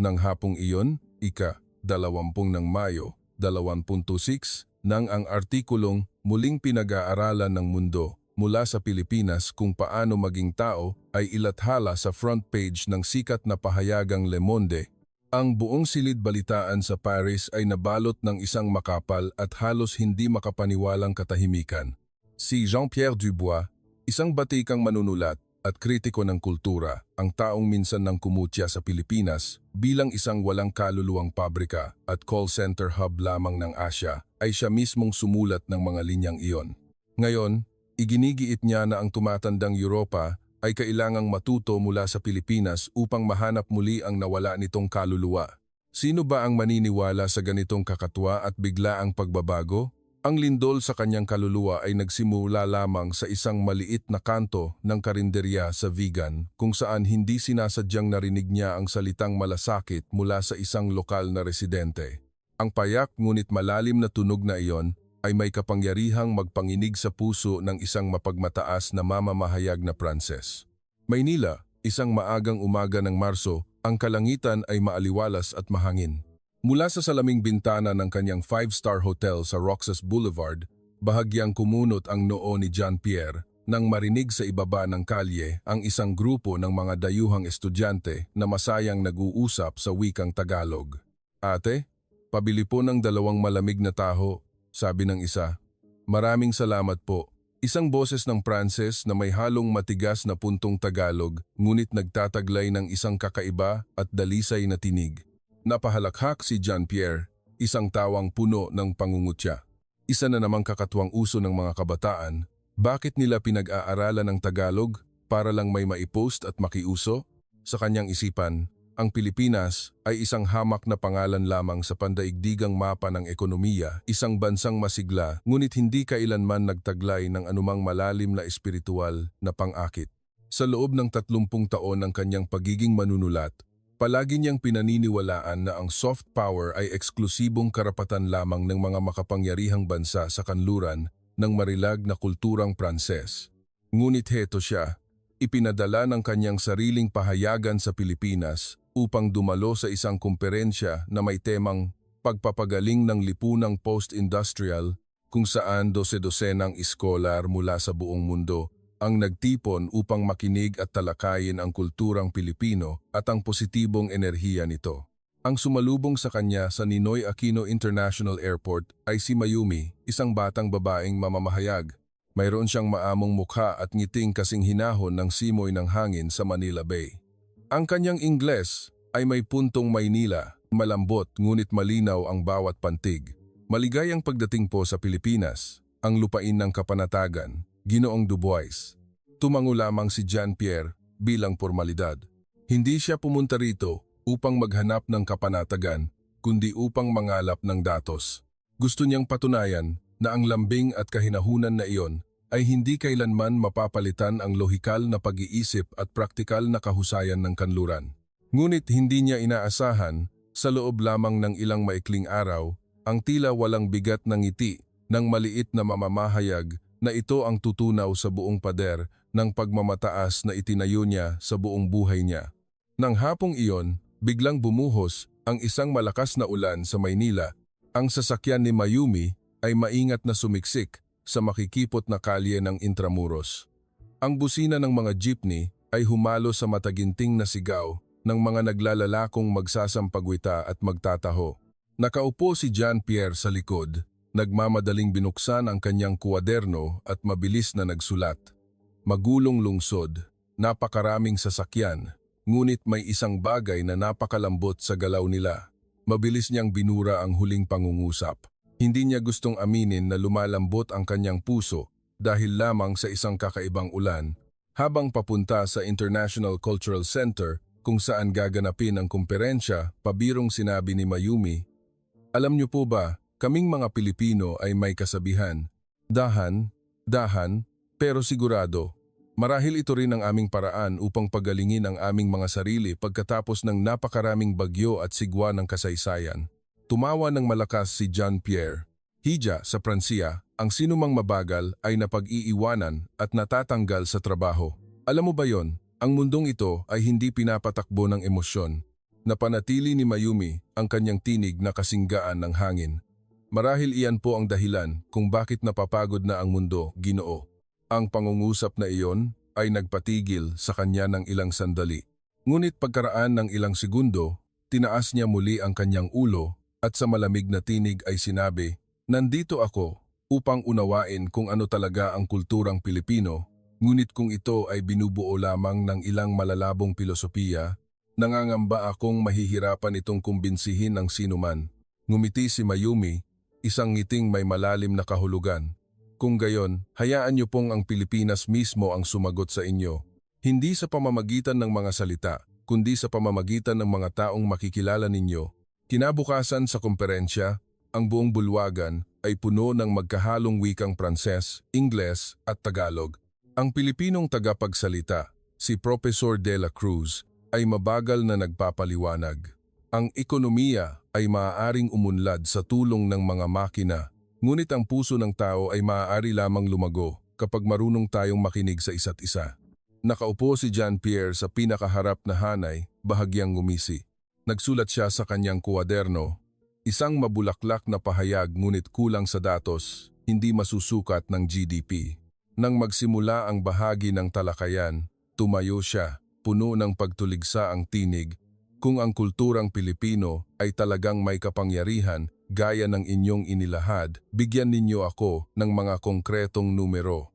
Nang hapong iyon, ika-20 ng Mayo, 2026, nang ang artikulong Muling Pinag-aaralan ng Mundo mula sa Pilipinas kung paano maging tao ay ilathala sa front page ng sikat na pahayagang Le Monde, ang buong silid-balitaan sa Paris ay nabalot ng isang makapal at halos hindi makapaniwalang katahimikan. Si Jean-Pierre Dubois, isang batikang manunulat at kritiko ng kultura, ang taong minsan nang kumutya sa Pilipinas bilang isang walang kaluluwang pabrika at call center hub lamang ng Asya, ay siya mismong sumulat ng mga linyang iyon. Ngayon, iginigiit niya na ang tumatandang Europa ay kailangang matuto mula sa Pilipinas upang mahanap muli ang nawala nitong kaluluwa. Sino ba ang maniniwala sa ganitong kakatwa at biglaang pagbabago? Ang lindol sa kanyang kaluluwa ay nagsimula lamang sa isang maliit na kanto ng karinderya sa Vigan kung saan hindi sinasadyang narinig niya ang salitang malasakit mula sa isang lokal na residente. Ang payak ngunit malalim na tunog na iyon ay may kapangyarihang magpanginig sa puso ng isang mapagmataas na mamamahayag na Pranses. Maynila, isang maagang umaga ng Marso, ang kalangitan ay maaliwalas at mahangin. Mula sa salaming bintana ng kanyang 5-star hotel sa Roxas Boulevard, bahagyang kumunot ang noo ni Jean-Pierre nang marinig sa ibaba ng kalye ang isang grupo ng mga dayuhang estudyante na masayang nag-uusap sa wikang Tagalog. "Ate, pabili po ng 2 malamig na taho," sabi ng isa. "Maraming salamat po." Isang boses ng Pranses na may halong matigas na puntong Tagalog ngunit nagtataglay ng isang kakaiba at dalisay na tinig. Napahalakhak si Jean-Pierre, isang tawang puno ng pangungutya. Isa na namang kakatwang uso ng mga kabataan. Bakit nila pinag-aaralan ng Tagalog para lang may maipost at makiuso? Sa kanyang isipan, ang Pilipinas ay isang hamak na pangalan lamang sa pandaigdigang mapa ng ekonomiya, isang bansang masigla ngunit hindi kailanman nagtaglay ng anumang malalim na espiritual na pang-akit. Sa loob ng 30 taon ng kanyang pagiging manunulat, palagi niyang pinaniniwalaan na ang soft power ay eksklusibong karapatan lamang ng mga makapangyarihang bansa sa kanluran ng marilag na kulturang Pranses. Ngunit heto siya, ipinadala ng kanyang sariling pahayagan sa Pilipinas upang dumalo sa isang komperensya na may temang pagpapagaling ng lipunang post-industrial kung saan 12-dosenang iskolar mula sa buong mundo ang nagtipon upang makinig at talakayin ang kulturang Pilipino at ang positibong enerhiya nito. Ang sumalubong sa kanya sa Ninoy Aquino International Airport ay si Mayumi, isang batang babaeng mamamahayag. Mayroon siyang maamong mukha at ngiting kasing hinahon ng simoy ng hangin sa Manila Bay. Ang kanyang Ingles ay may puntong Maynila, malambot ngunit malinaw ang bawat pantig. Maligayang pagdating po sa Pilipinas, ang lupain ng kapanatagan, Ginoong Dubois. Tumango lamang si Jean-Pierre bilang formalidad. Hindi siya pumunta rito upang maghanap ng kapanatagan, kundi upang mangalap ng datos. Gusto niyang patunayan na ang lambing at kahinahunan na iyon ay hindi kailanman mapapalitan ang lohikal na pag-iisip at praktikal na kahusayan ng kanluran. Ngunit hindi niya inaasahan, sa loob lamang ng ilang maikling araw, ang tila walang bigat ng ngiti ng maliit na mamamahayag na ito ang tutunaw sa buong pader ng pagmamataas na itinayo niya sa buong buhay niya. Nang hapong iyon, biglang bumuhos ang isang malakas na ulan sa Maynila. Ang sasakyan ni Mayumi ay maingat na sumiksik sa makikipot na kalye ng Intramuros. Ang busina ng mga jeepney ay humalo sa mataginting na sigaw ng mga naglalalakong magsasampagwita at magtataho. Nakaupo si Jean-Pierre sa likod, nagmamadaling binuksan ang kanyang kuwaderno at mabilis na nagsulat. Magulong lungsod, napakaraming sasakyan, ngunit may isang bagay na napakalambot sa galaw nila. Mabilis niyang binura ang huling pangungusap. Hindi niya gustong aminin na lumalambot ang kanyang puso dahil lamang sa isang kakaibang ulan. Habang papunta sa International Cultural Center kung saan gaganapin ang kumperensya, pabirong sinabi ni Mayumi, "Alam niyo po ba, kaming mga Pilipino ay may kasabihan, dahan, pero sigurado. Marahil ito rin ang aming paraan upang pagalingin ang aming mga sarili pagkatapos ng napakaraming bagyo at sigwa ng kasaysayan." Tumawa ng malakas si Jean-Pierre. Hija sa Pransiya, ang sinumang mabagal ay napag-iiwanan at natatanggal sa trabaho. Alam mo ba yon? Ang mundong ito ay hindi pinapatakbo ng emosyon. Napanatili ni Mayumi ang kanyang tinig na kasinggaan ng hangin. Marahil iyan po ang dahilan kung bakit napapagod na ang mundo, Ginoo. Ang pangungusap na iyon ay nagpatigil sa kanya ng ilang sandali. Ngunit pagkaraan ng ilang segundo, tinaas niya muli ang kanyang ulo at sa malamig na tinig ay sinabi, "Nandito ako upang unawain kung ano talaga ang kulturang Pilipino, ngunit kung ito ay binubuo lamang ng ilang malalabong pilosopiya, nangangamba akong mahihirapan itong kumbinsihin ng sinuman." Ngumiti si Mayumi, isang ngiting may malalim na kahulugan. Kung gayon, hayaan niyo pong ang Pilipinas mismo ang sumagot sa inyo. Hindi sa pamamagitan ng mga salita, kundi sa pamamagitan ng mga taong makikilala ninyo. Kinabukasan sa komperensya, ang buong bulwagan ay puno ng magkahalong wikang Pranses, Ingles at Tagalog. Ang Pilipinong tagapagsalita, si Professor De La Cruz, ay mabagal na nagpapaliwanag. Ang ekonomiya ay maaaring umunlad sa tulong ng mga makina, ngunit ang puso ng tao ay maaari lamang lumago kapag marunong tayong makinig sa isa't isa. Nakaupo si Jean-Pierre sa pinakaharap na hanay, bahagyang ngumisi. Nagsulat siya sa kanyang kuwaderno, isang mabulaklak na pahayag ngunit kulang sa datos, hindi masusukat ng GDP. Nang magsimula ang bahagi ng talakayan, tumayo siya, puno ng pagtuligsa ang tinig. Kung ang kulturang Pilipino ay talagang may kapangyarihan gaya ng inyong inilahad, bigyan ninyo ako ng mga konkretong numero.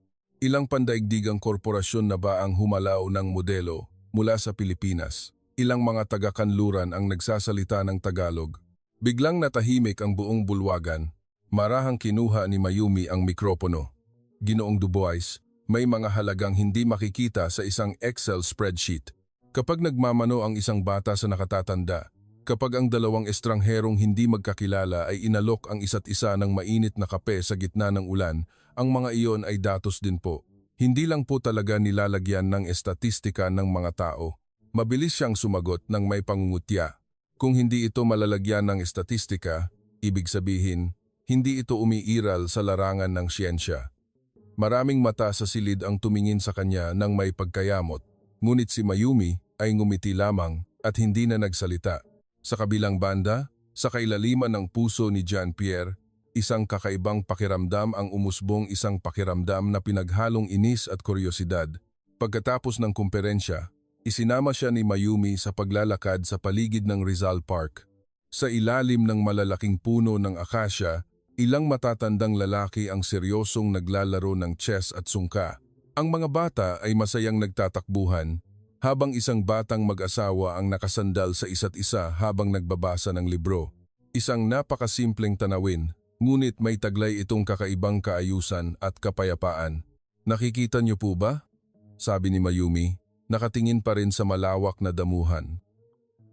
Ilang pandaigdigang korporasyon na ba ang humalaw ng modelo mula sa Pilipinas? Ilang mga taga-kanluran ang nagsasalita ng Tagalog? Biglang natahimik ang buong bulwagan. Marahang kinuha ni Mayumi ang mikropono. Ginoong Dubois, may mga halagang hindi makikita sa isang Excel spreadsheet. Kapag nagmamano ang isang bata sa nakatatanda, kapag ang dalawang estrangherong hindi magkakilala ay inalok ang isa't isa ng mainit na kape sa gitna ng ulan, ang mga iyon ay datos din po. Hindi lang po talaga nilalagyan ng estatistika ng mga tao. Mabilis siyang sumagot ng may pangungutya. Kung hindi ito malalagyan ng estatistika, ibig sabihin, hindi ito umiiral sa larangan ng siyensya. Maraming mata sa silid ang tumingin sa kanya ng may pagkayamot, ngunit si Mayumi ay ngumiti lamang at hindi na nagsalita. Sa kabilang banda, sa kailaliman ng puso ni Jean-Pierre, isang kakaibang pakiramdam ang umusbong, isang pakiramdam na pinaghalong inis at kuryosidad. Pagkatapos ng kumperensya, isinama siya ni Mayumi sa paglalakad sa paligid ng Rizal Park. Sa ilalim ng malalaking puno ng akasya, ilang matatandang lalaki ang seryosong naglalaro ng chess at sungka. Ang mga bata ay masayang nagtatakbuhan, habang isang batang mag-asawa ang nakasandal sa isa't isa habang nagbabasa ng libro. Isang napakasimpleng tanawin, ngunit may taglay itong kakaibang kaayusan at kapayapaan. "Nakikita niyo po ba?" sabi ni Mayumi, nakatingin pa rin sa malawak na damuhan.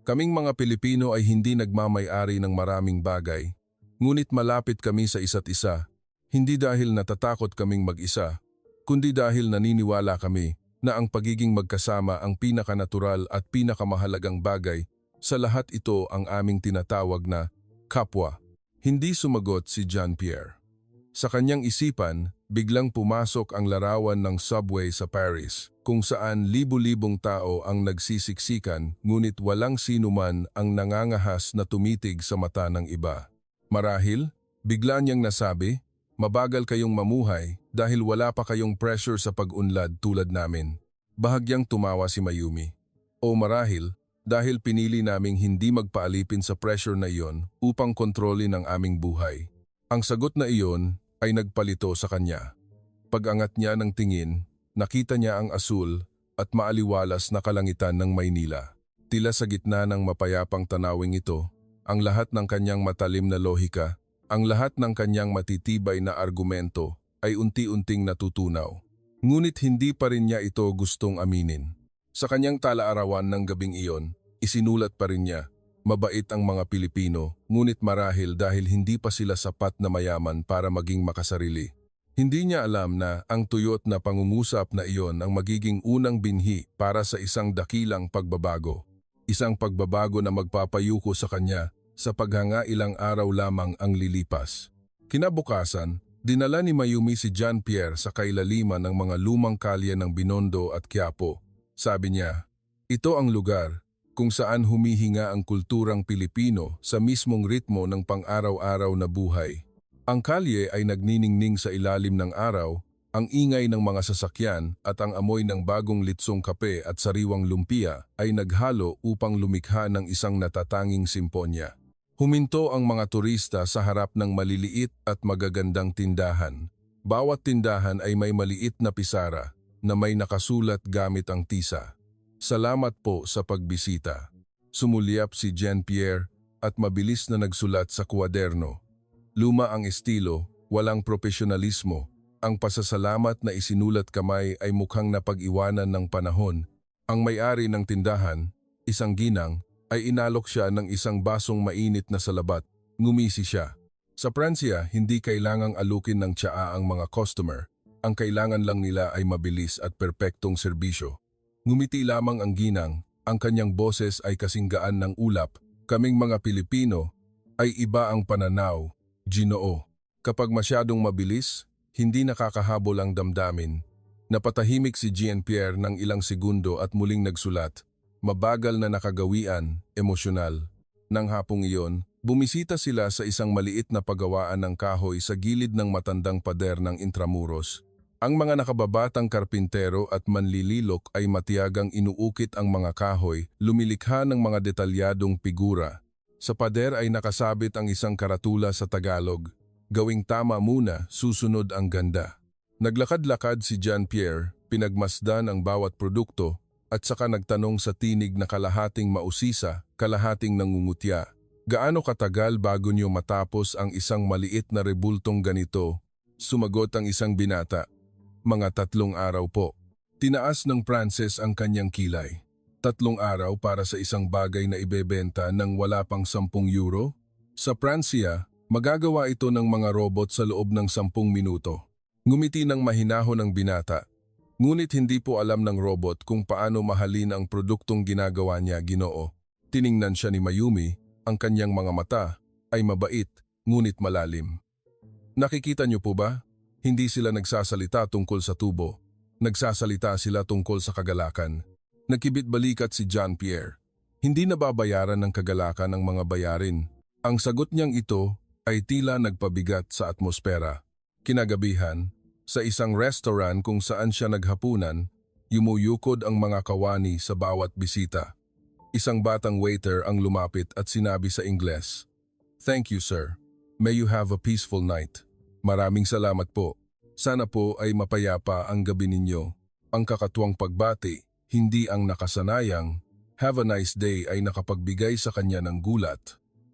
"Kaming mga Pilipino ay hindi nagmamay-ari ng maraming bagay, ngunit malapit kami sa isa't isa, hindi dahil natatakot kaming mag-isa, kundi dahil naniniwala kami na ang pagiging magkasama ang pinakanatural at pinakamahalagang bagay. Sa lahat ito ang aming tinatawag na kapwa." Hindi sumagot si Jean-Pierre. Sa kanyang isipan, biglang pumasok ang larawan ng subway sa Paris, kung saan libu-libong tao ang nagsisiksikan ngunit walang sinuman ang nangangahas na tumitig sa mata ng iba. Marahil, bigla niyang nasabi, "Mabagal kayong mamuhay dahil wala pa kayong pressure sa pag-unlad tulad namin." Bahagyang tumawa si Mayumi. "O marahil, dahil pinili naming hindi magpaalipin sa pressure na iyon upang kontrolin ang aming buhay." Ang sagot na iyon ay nagpalito sa kanya. Pag-angat niya ng tingin, nakita niya ang asul at maaliwalas na kalangitan ng Maynila. Tila sa gitna ng mapayapang tanawing ito, ang lahat ng kanyang matalim na lohika, ang lahat ng kanyang matitibay na argumento ay unti-unting natutunaw. Ngunit hindi pa rin niya ito gustong aminin. Sa kanyang tala-arawan ng gabing iyon, isinulat pa rin niya, "Mabait ang mga Pilipino, ngunit marahil dahil hindi pa sila sapat na mayaman para maging makasarili." Hindi niya alam na ang tuyot na pangungusap na iyon ang magiging unang binhi para sa isang dakilang pagbabago. Isang pagbabago na magpapayuko sa kanya sa paghanga ilang araw lamang ang lilipas. Kinabukasan, dinala ni Mayumi si Jean-Pierre sa kailaliman ng mga lumang kalye ng Binondo at Quiapo. Sabi niya, "Ito ang lugar, kung saan humihinga ang kulturang Pilipino sa mismong ritmo ng pang-araw-araw na buhay. Ang kalye ay nagniningning sa ilalim ng araw, ang ingay ng mga sasakyan at ang amoy ng bagong litsong kape at sariwang lumpia ay naghalo upang lumikha ng isang natatanging simponya. Huminto ang mga turista sa harap ng maliliit at magagandang tindahan. Bawat tindahan ay may maliit na pisara na may nakasulat gamit ang tisa. Salamat po sa pagbisita. Sumulyap si Jean-Pierre at mabilis na nagsulat sa kwaderno. Luma ang estilo, walang profesionalismo. Ang pasasalamat na isinulat kamay ay mukhang napag-iwanan ng panahon. Ang may-ari ng tindahan, isang ginang, ay inalok siya ng isang basong mainit na salabat. Ngumisi siya. Sa Pransya, hindi kailangang alukin ng tsaa ang mga customer. Ang kailangan lang nila ay mabilis at perpektong serbisyo. Ngumiti lamang ang ginang, ang kanyang boses ay kasing gaan ng ulap. Kaming mga Pilipino ay iba ang pananaw, Ginoo. Kapag masyadong mabilis, hindi nakakahabol ang damdamin. Napatahimik si Jean-Pierre ng ilang segundo at muling nagsulat. Mabagal na nakagawian, emosyonal. Nang hapong iyon, bumisita sila sa isang maliit na paggawaan ng kahoy sa gilid ng matandang pader ng Intramuros. Ang mga nakababatang karpintero at manlililok ay matiyagang inuukit ang mga kahoy, lumilikha ng mga detalyadong figura. Sa pader ay nakasabit ang isang karatula sa Tagalog. Gawing tama muna, susunod ang ganda. Naglakad-lakad si Jean-Pierre, pinagmasdan ang bawat produkto at saka nagtanong sa tinig na kalahating mausisa, kalahating nangungutya. Gaano katagal bago niyo matapos ang isang maliit na rebultong ganito? Sumagot ang isang binata. Mga 3 araw po. Tinaas ng Frances ang kanyang kilay. 3 araw para sa isang bagay na ibebenta ng wala pang 10 euro? Sa Pransya, magagawa ito ng mga robot sa loob ng 10 minuto. Ngumiti ng mahinahon ang binata. Ngunit hindi po alam ng robot kung paano mahalin ang produktong ginagawa niya, Ginoo. Tiningnan siya ni Mayumi, ang kanyang mga mata ay mabait, ngunit malalim. Nakikita niyo po ba? Hindi sila nagsasalita tungkol sa tubo. Nagsasalita sila tungkol sa kagalakan. Nagkibit-balikat si Jean-Pierre. Hindi nababayaran ng kagalakan ang mga bayarin. Ang sagot niyang ito ay tila nagpabigat sa atmosfera. Kinagabihan, sa isang restaurant kung saan siya naghapunan, yumuyukod ang mga kawani sa bawat bisita. Isang batang waiter ang lumapit at sinabi sa Ingles, "Thank you, sir. May you have a peaceful night." Maraming salamat po. Sana po ay mapayapa ang gabi ninyo. Ang kakatuwang pagbati, hindi ang nakasanayang, "Have a nice day" ay nakapagbigay sa kanya ng gulat.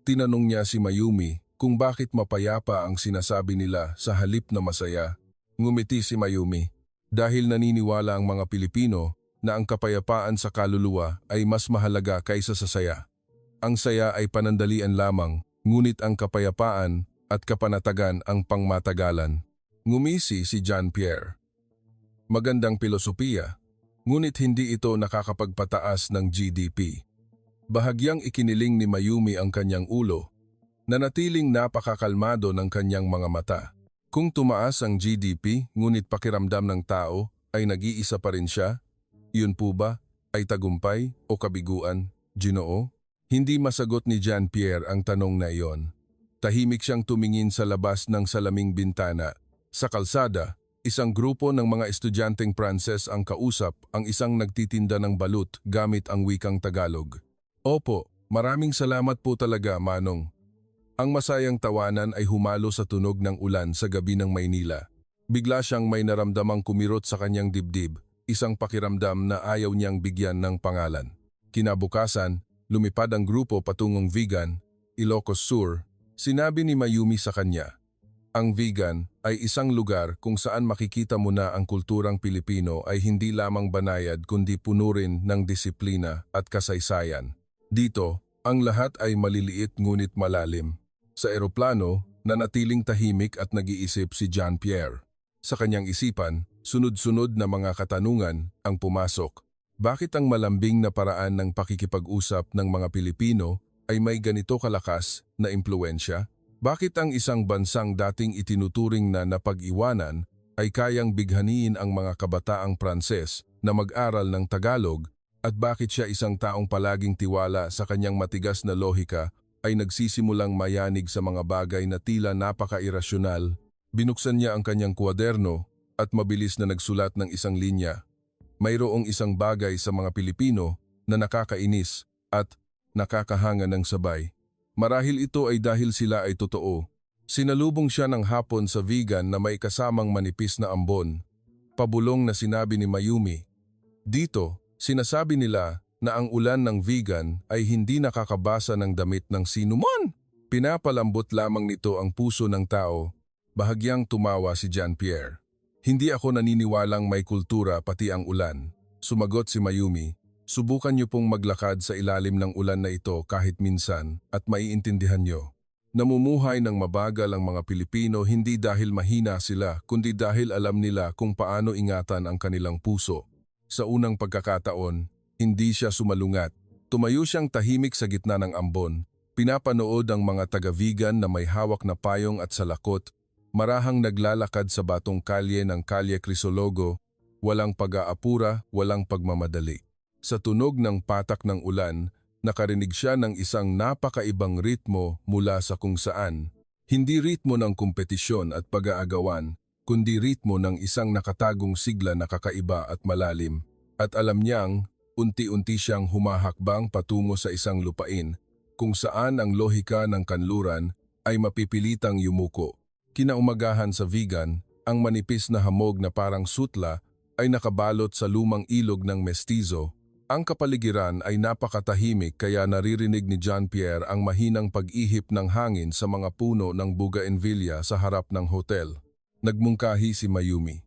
Tinanong niya si Mayumi kung bakit mapayapa ang sinasabi nila sa halip na masaya. Ngumiti si Mayumi. Dahil naniniwala ang mga Pilipino na ang kapayapaan sa kaluluwa ay mas mahalaga kaysa sa saya. Ang saya ay panandalian lamang, ngunit ang kapayapaan at kapanatagan ang pangmatagalan. Ngumisi si Jean-Pierre. Magandang pilosopiya, ngunit hindi ito nakakapagpataas ng GDP. Bahagyang ikiniling ni Mayumi ang kanyang ulo, nanatiling napakakalmado ng kanyang mga mata. Kung tumaas ang GDP ngunit pakiramdam ng tao ay nag-iisa pa rin siya, yun po ba ay tagumpay o kabiguan, Ginoo? Hindi masagot ni Jean-Pierre ang tanong na iyon. Tahimik siyang tumingin sa labas ng salaming bintana. Sa kalsada, isang grupo ng mga estudyanteng Pranses ang kausap ang isang nagtitinda ng balut gamit ang wikang Tagalog. Opo, maraming salamat po talaga, Manong. Ang masayang tawanan ay humalo sa tunog ng ulan sa gabi ng Maynila. Bigla siyang may naramdamang kumirot sa kanyang dibdib, isang pakiramdam na ayaw niyang bigyan ng pangalan. Kinabukasan, lumipad ang grupo patungong Vigan, Ilocos Sur. Sinabi ni Mayumi sa kanya, ang Vigan ay isang lugar kung saan makikita mo na ang kulturang Pilipino ay hindi lamang banayad kundi puno rin ng disiplina at kasaysayan. Dito, ang lahat ay maliliit ngunit malalim. Sa eroplano, nanatiling tahimik at nag-iisip si Jean-Pierre. Sa kanyang isipan, sunod-sunod na mga katanungan ang pumasok. Bakit ang malambing na paraan ng pakikipag-usap ng mga Pilipino ay may ganito kalakas na impluensya? Bakit ang isang bansang dating itinuturing na napag-iwanan ay kayang bighaniin ang mga kabataang Pranses na mag-aral ng Tagalog At bakit siya isang taong palaging tiwala sa kanyang matigas na lohika ay nagsisimulang mayanig sa mga bagay na tila napaka-irasyonal. Binuksan niya ang kanyang kwaderno at mabilis na nagsulat ng isang linya. Mayroong isang bagay sa mga Pilipino na nakakainis at nakakahanga ng sabay. Marahil ito ay dahil sila ay totoo. Sinalubong siya ng hapon sa vegan na may kasamang manipis na ambon. Pabulong na sinabi ni Mayumi, "Dito, sinasabi nila na ang ulan ng vegan ay hindi nakakabasa ng damit ng sinuman." Pinapalambot lamang nito ang puso ng tao. Bahagyang tumawa si Jean-Pierre. "Hindi ako naniniwalang may kultura pati ang ulan." Sumagot si Mayumi, "Subukan niyo pong maglakad sa ilalim ng ulan na ito kahit minsan at maiintindihan niyo. Namumuhay ng mabagal ang mga Pilipino hindi dahil mahina sila kundi dahil alam nila kung paano ingatan ang kanilang puso." Sa unang pagkakataon, hindi siya sumalungat. Tumayo siyang tahimik sa gitna ng ambon. Pinapanood ang mga taga-vegan na may hawak na payong at salakot, marahang naglalakad sa batong kalye ng Kalye Crisologo, walang pag-aapura, walang pagmamadali. Sa tunog ng patak ng ulan, nakarinig siya ng isang napakaibang ritmo mula sa kung saan. Hindi ritmo ng kompetisyon at pag-aagawan, kundi ritmo ng isang nakatagong sigla na kakaiba at malalim. At alam niyang, unti-unti siyang humahakbang patungo sa isang lupain, kung saan ang lohika ng kanluran ay mapipilitang yumuko. Kinaumagahan sa vegan, ang manipis na hamog na parang sutla ay nakabalot sa lumang ilog ng mestizo. Ang kapaligiran ay napakatahimik kaya naririnig ni Jean-Pierre ang mahinang pag-ihip ng hangin sa mga puno ng bougainvillea sa harap ng hotel. Nagmungkahi si Mayumi.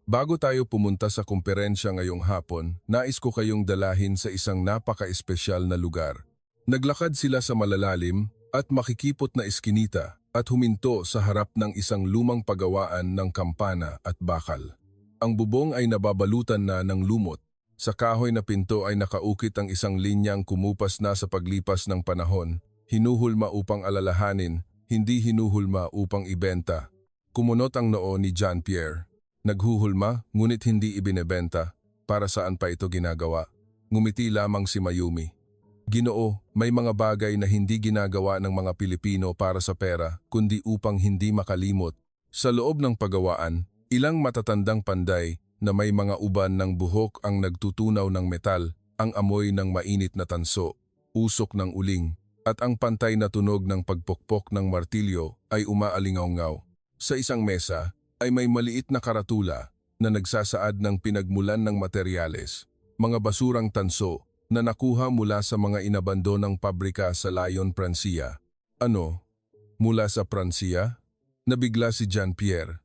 "Bago tayo pumunta sa kumperensya ngayong hapon, nais ko kayong dalahin sa isang napaka-espesyal na lugar." Naglakad sila sa malalalim at makikipot na eskinita at huminto sa harap ng isang lumang pagawaan ng kampana at bakal. Ang bubong ay nababalutan na ng lumot. Sa kahoy na pinto ay nakaukit ang isang linyang kumupas na sa paglipas ng panahon, hinuhulma upang alalahanin, hindi hinuhulma upang ibenta. Kumunot ang noo ni Jean-Pierre. Naghuhulma, ngunit hindi ibinebenta. Para saan pa ito ginagawa? Ngumiti lamang si Mayumi. "Ginoo, may mga bagay na hindi ginagawa ng mga Pilipino para sa pera, kundi upang hindi makalimot." Sa loob ng pagawaan, ilang matatandang panday na may mga uban ng buhok ang nagtutunaw ng metal, ang amoy ng mainit na tanso, usok ng uling, at ang pantay na tunog ng pagpokpok ng martilyo ay umaalingaw-ngaw. Sa isang mesa ay may maliit na karatula na nagsasaad ng pinagmulan ng materyales, mga basurang tanso na nakuha mula sa mga inabandonang pabrika sa Lyon, Pransya. "Ano? Mula sa Pransya?" Nabigla si Jean-Pierre.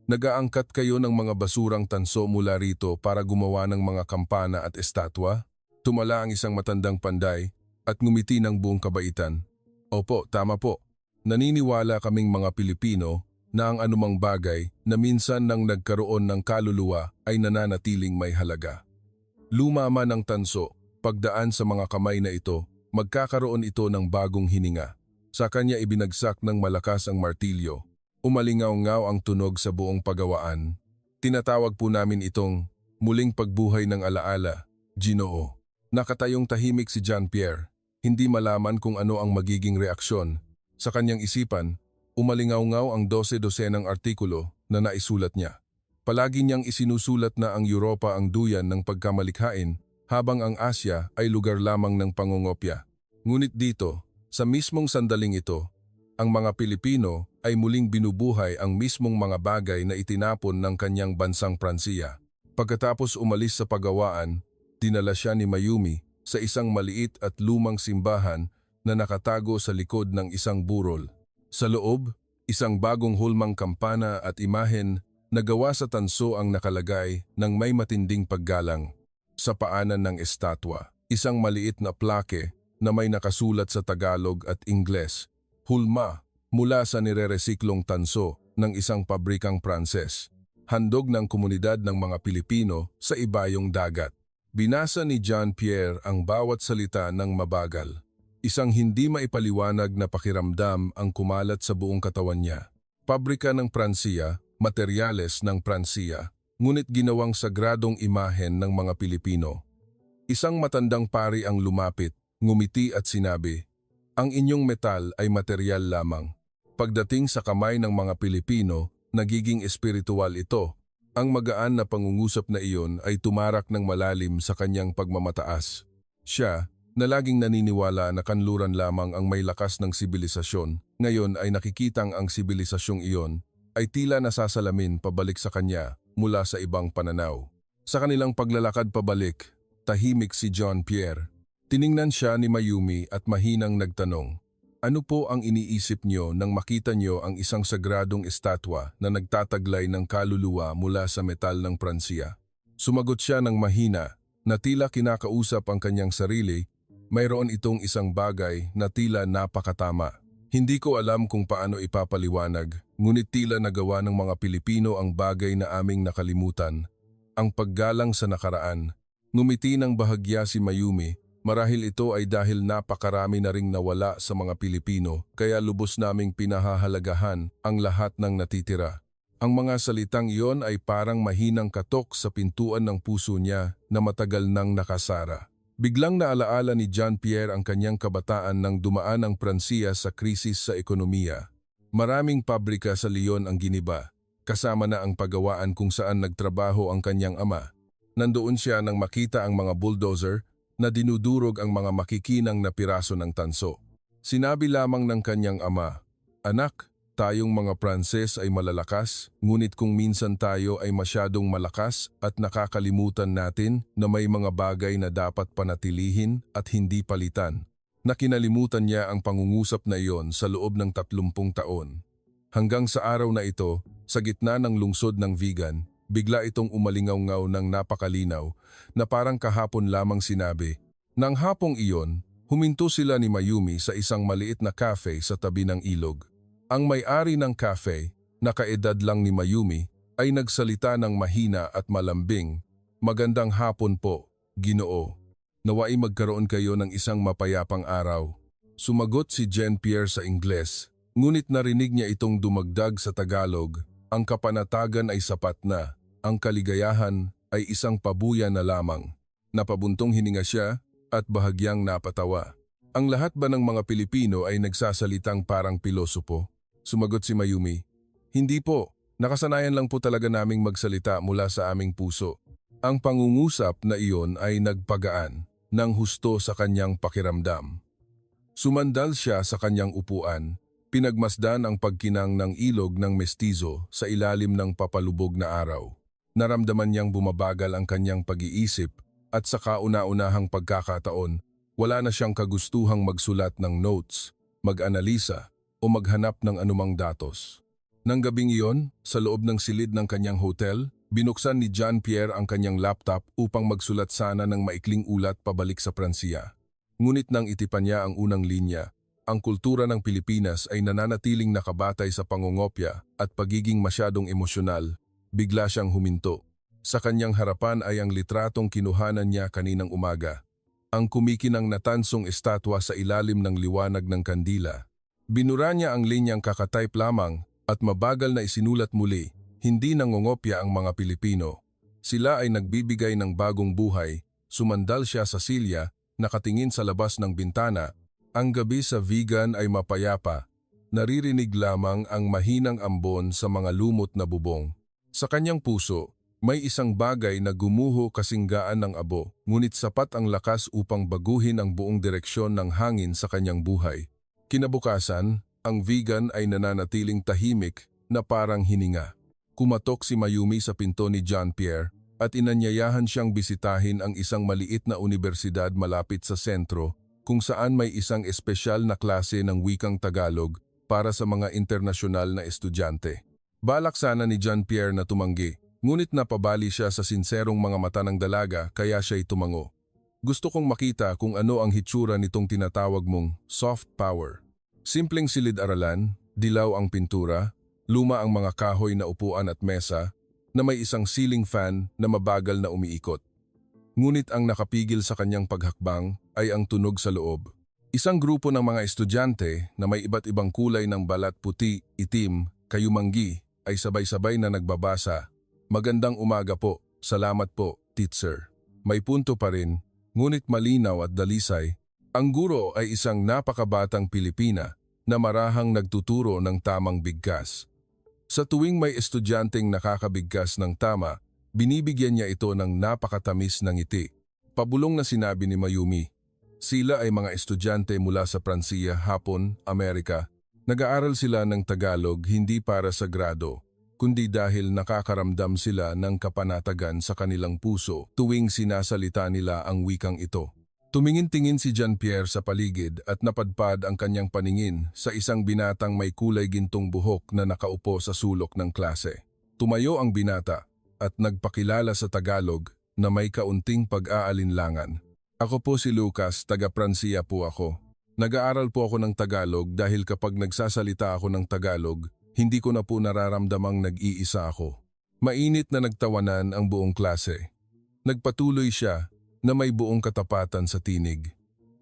"Nag-aangkat kayo ng mga basurang tanso mula rito para gumawa ng mga kampana at estatwa?" Tumala ang isang matandang panday at ngumiti ng buong kabaitan. "Opo, tama po. Naniniwala kaming mga Pilipino na ang anumang bagay na minsan nang nagkaroon ng kaluluwa ay nananatiling may halaga. Luma man ang tanso, pagdaan sa mga kamay na ito, magkakaroon ito ng bagong hininga." Sa kanya ibinagsak ng malakas ang martilyo. Umalingaw-ngaw ang tunog sa buong pagawaan. "Tinatawag po namin itong muling pagbuhay ng alaala, Ginoo." Nakatayong tahimik si Jean-Pierre, hindi malaman kung ano ang magiging reaksyon. Sa kanyang isipan, umalingaw-ngaw ang 12-dosenang artikulo na naisulat niya. Palagi niyang isinusulat na ang Europa ang duyan ng pagkamalikhain, habang ang Asya ay lugar lamang ng pangungopya. Ngunit dito, sa mismong sandaling ito, ang mga Pilipino ay muling binubuhay ang mismong mga bagay na itinapon ng kanyang bansang Pransya. Pagkatapos umalis sa pagawaan, dinala siya ni Mayumi sa isang maliit at lumang simbahan na nakatago sa likod ng isang burol. Sa loob, isang bagong hulmang kampana at imahen na gawa sa tanso ang nakalagay ng may matinding paggalang. Sa paanan ng estatwa, isang maliit na plake na may nakasulat sa Tagalog at Ingles, "Hulma, mula sa nireresiklong tanso ng isang pabrikang Pranses. Handog ng komunidad ng mga Pilipino sa ibayong dagat." Binasa ni Jean-Pierre ang bawat salita ng mabagal. Isang hindi maipaliwanag na pakiramdam ang kumalat sa buong katawan niya. Pabrika ng Pransya, materyales ng Pransya, ngunit ginawang sagradong imahen ng mga Pilipino. Isang matandang pari ang lumapit, ngumiti at sinabi, "Ang inyong metal ay materyal lamang. Pagdating sa kamay ng mga Pilipino, nagiging espiritual ito." Ang magaan na pangungusap na iyon ay tumarak ng malalim sa kanyang pagmamataas. Siya, na laging naniniwala na kanluran lamang ang may lakas ng sibilisasyon, ngayon ay nakikitang ang sibilisasyong iyon ay tila nasasalamin pabalik sa kanya mula sa ibang pananaw. Sa kanilang paglalakad pabalik, tahimik si John Pierre. Tiningnan siya ni Mayumi at mahinang nagtanong, "Ano po ang iniisip niyo nang makita niyo ang isang sagradong estatwa na nagtataglay ng kaluluwa mula sa metal ng Pransiya?" Sumagot siya ng mahina na tila kinakausap ang kanyang sarili, "Mayroon itong isang bagay na tila napakatama. Hindi ko alam kung paano ipapaliwanag, ngunit tila nagawa ng mga Pilipino ang bagay na aming nakalimutan. Ang paggalang sa nakaraan." Ngumiti ng bahagya si Mayumi, "Marahil ito ay dahil napakarami na ring nawala sa mga Pilipino, kaya lubos naming pinahahalagahan ang lahat ng natitira." Ang mga salitang iyon ay parang mahinang katok sa pintuan ng puso niya na matagal nang nakasara. Biglang naalaala ni John Pierre ang kanyang kabataan nang dumaan ang Pransiya sa krisis sa ekonomiya. Maraming pabrika sa Lyon ang giniba, kasama na ang paggawaan kung saan nagtrabaho ang kanyang ama. Nandoon siya nang makita ang mga bulldozer na dinudurog ang mga makikinang na piraso ng tanso. Sinabi lamang ng kanyang ama, "Anak, tayong mga Pranses ay malalakas, ngunit kung minsan tayo ay masyadong malakas at nakakalimutan natin na may mga bagay na dapat panatilihin at hindi palitan." Nakinalimutan niya ang pangungusap na iyon sa loob ng 30 taon. Hanggang sa araw na ito, sa gitna ng lungsod ng Vigan, bigla itong umalingaw-ngaw ng napakalinaw na parang kahapon lamang sinabi. Nang hapong iyon, huminto sila ni Mayumi sa isang maliit na cafe sa tabi ng ilog. Ang may-ari ng cafe, na kaedad lang ni Mayumi, ay nagsalita ng mahina at malambing, "Magandang hapon po, Ginoo. Nawai magkaroon kayo ng isang mapayapang araw." Sumagot si Jean Pierre sa Ingles, ngunit narinig niya itong dumagdag sa Tagalog, "Ang kapanatagan ay sapat na. Ang kaligayahan ay isang pabuya na lamang." Napabuntong hininga siya at bahagyang napatawa. "Ang lahat ba ng mga Pilipino ay nagsasalitang parang pilosopo?" Sumagot si Mayumi, "Hindi po. Nakasanayan lang po talaga naming magsalita mula sa aming puso." Ang pangungusap na iyon ay nagpagaan ng husto sa kanyang pakiramdam. Sumandal siya sa kanyang upuan, pinagmasdan ang pagkinang ng ilog ng mestizo sa ilalim ng papalubog na araw. Naramdaman niyang bumabagal ang kanyang pag-iisip at sa kauna-unahang pagkakataon, wala na siyang kagustuhang magsulat ng notes, mag-analisa o maghanap ng anumang datos. Nang gabing iyon, sa loob ng silid ng kanyang hotel, binuksan ni John Pierre ang kanyang laptop upang magsulat sana ng maikling ulat pabalik sa Pransiya. Ngunit nang itipan niya ang unang linya, ang kultura ng Pilipinas ay nananatiling nakabatay sa pangungopya at pagiging masyadong emosyonal. Bigla siyang huminto. Sa kanyang harapan ay ang litratong kinuhanan niya kaninang umaga. Ang kumikinang natansong estatwa sa ilalim ng liwanag ng kandila. Binura niya ang linyang kakatype lamang at mabagal na isinulat muli, "Hindi nangongopya ang mga Pilipino. Sila ay nagbibigay ng bagong buhay." Sumandal siya sa silya, nakatingin sa labas ng bintana. Ang gabi sa Vigan ay mapayapa. Naririnig lamang ang mahinang ambon sa mga lumot na bubong. Sa kanyang puso, may isang bagay na gumuho kasinggaan ng abo, ngunit sapat ang lakas upang baguhin ang buong direksyon ng hangin sa kanyang buhay. Kinabukasan, ang Vigan ay nananatiling tahimik na parang hininga. Kumatok si Mayumi sa pinto ni John Pierre at inanyayahan siyang bisitahin ang isang maliit na universidad malapit sa sentro kung saan may isang espesyal na klase ng wikang Tagalog para sa mga internasyonal na estudyante. Balak sana ni John Pierre na tumanggi, ngunit napabali siya sa sinserong mga mata ng dalaga kaya siya'y tumango. "Gusto kong makita kung ano ang hitsura nitong tinatawag mong soft power." Simpleng silid-aralan, dilaw ang pintura, luma ang mga kahoy na upuan at mesa, na may isang ceiling fan na mabagal na umiikot. Ngunit ang nakapigil sa kanyang paghakbang ay ang tunog sa loob. Isang grupo ng mga estudyante na may iba't ibang kulay ng balat puti, itim, kayumanggi ay sabay-sabay na nagbabasa, "Magandang umaga po, salamat po, teacher." May punto pa rin, ngunit malinaw at dalisay. Ang guro ay isang napakabatang Pilipina na marahang nagtuturo ng tamang bigkas. Sa tuwing may estudyanteng nakakabigkas ng tama, binibigyan niya ito ng napakatamis ng ngiti. Pabulong na sinabi ni Mayumi, sila ay mga estudyante mula sa Pransiya, Hapon, Amerika. Nag-aaral sila ng Tagalog hindi para sa grado, kundi dahil nakakaramdam sila ng kapanatagan sa kanilang puso tuwing sinasalita nila ang wikang ito. Tumingin-tingin si Jean-Pierre sa paligid at napadpad ang kanyang paningin sa isang binatang may kulay gintong buhok na nakaupo sa sulok ng klase. Tumayo ang binata at nagpakilala sa Tagalog na may kaunting pag-aalinlangan. Ako po si Lucas, taga-Pransiya po ako. Nag-aaral po ako ng Tagalog dahil kapag nagsasalita ako ng Tagalog, hindi ko na po nararamdamang nag-iisa ako. Mainit na nagtawanan ang buong klase. Nagpatuloy siya na may buong katapatan sa tinig.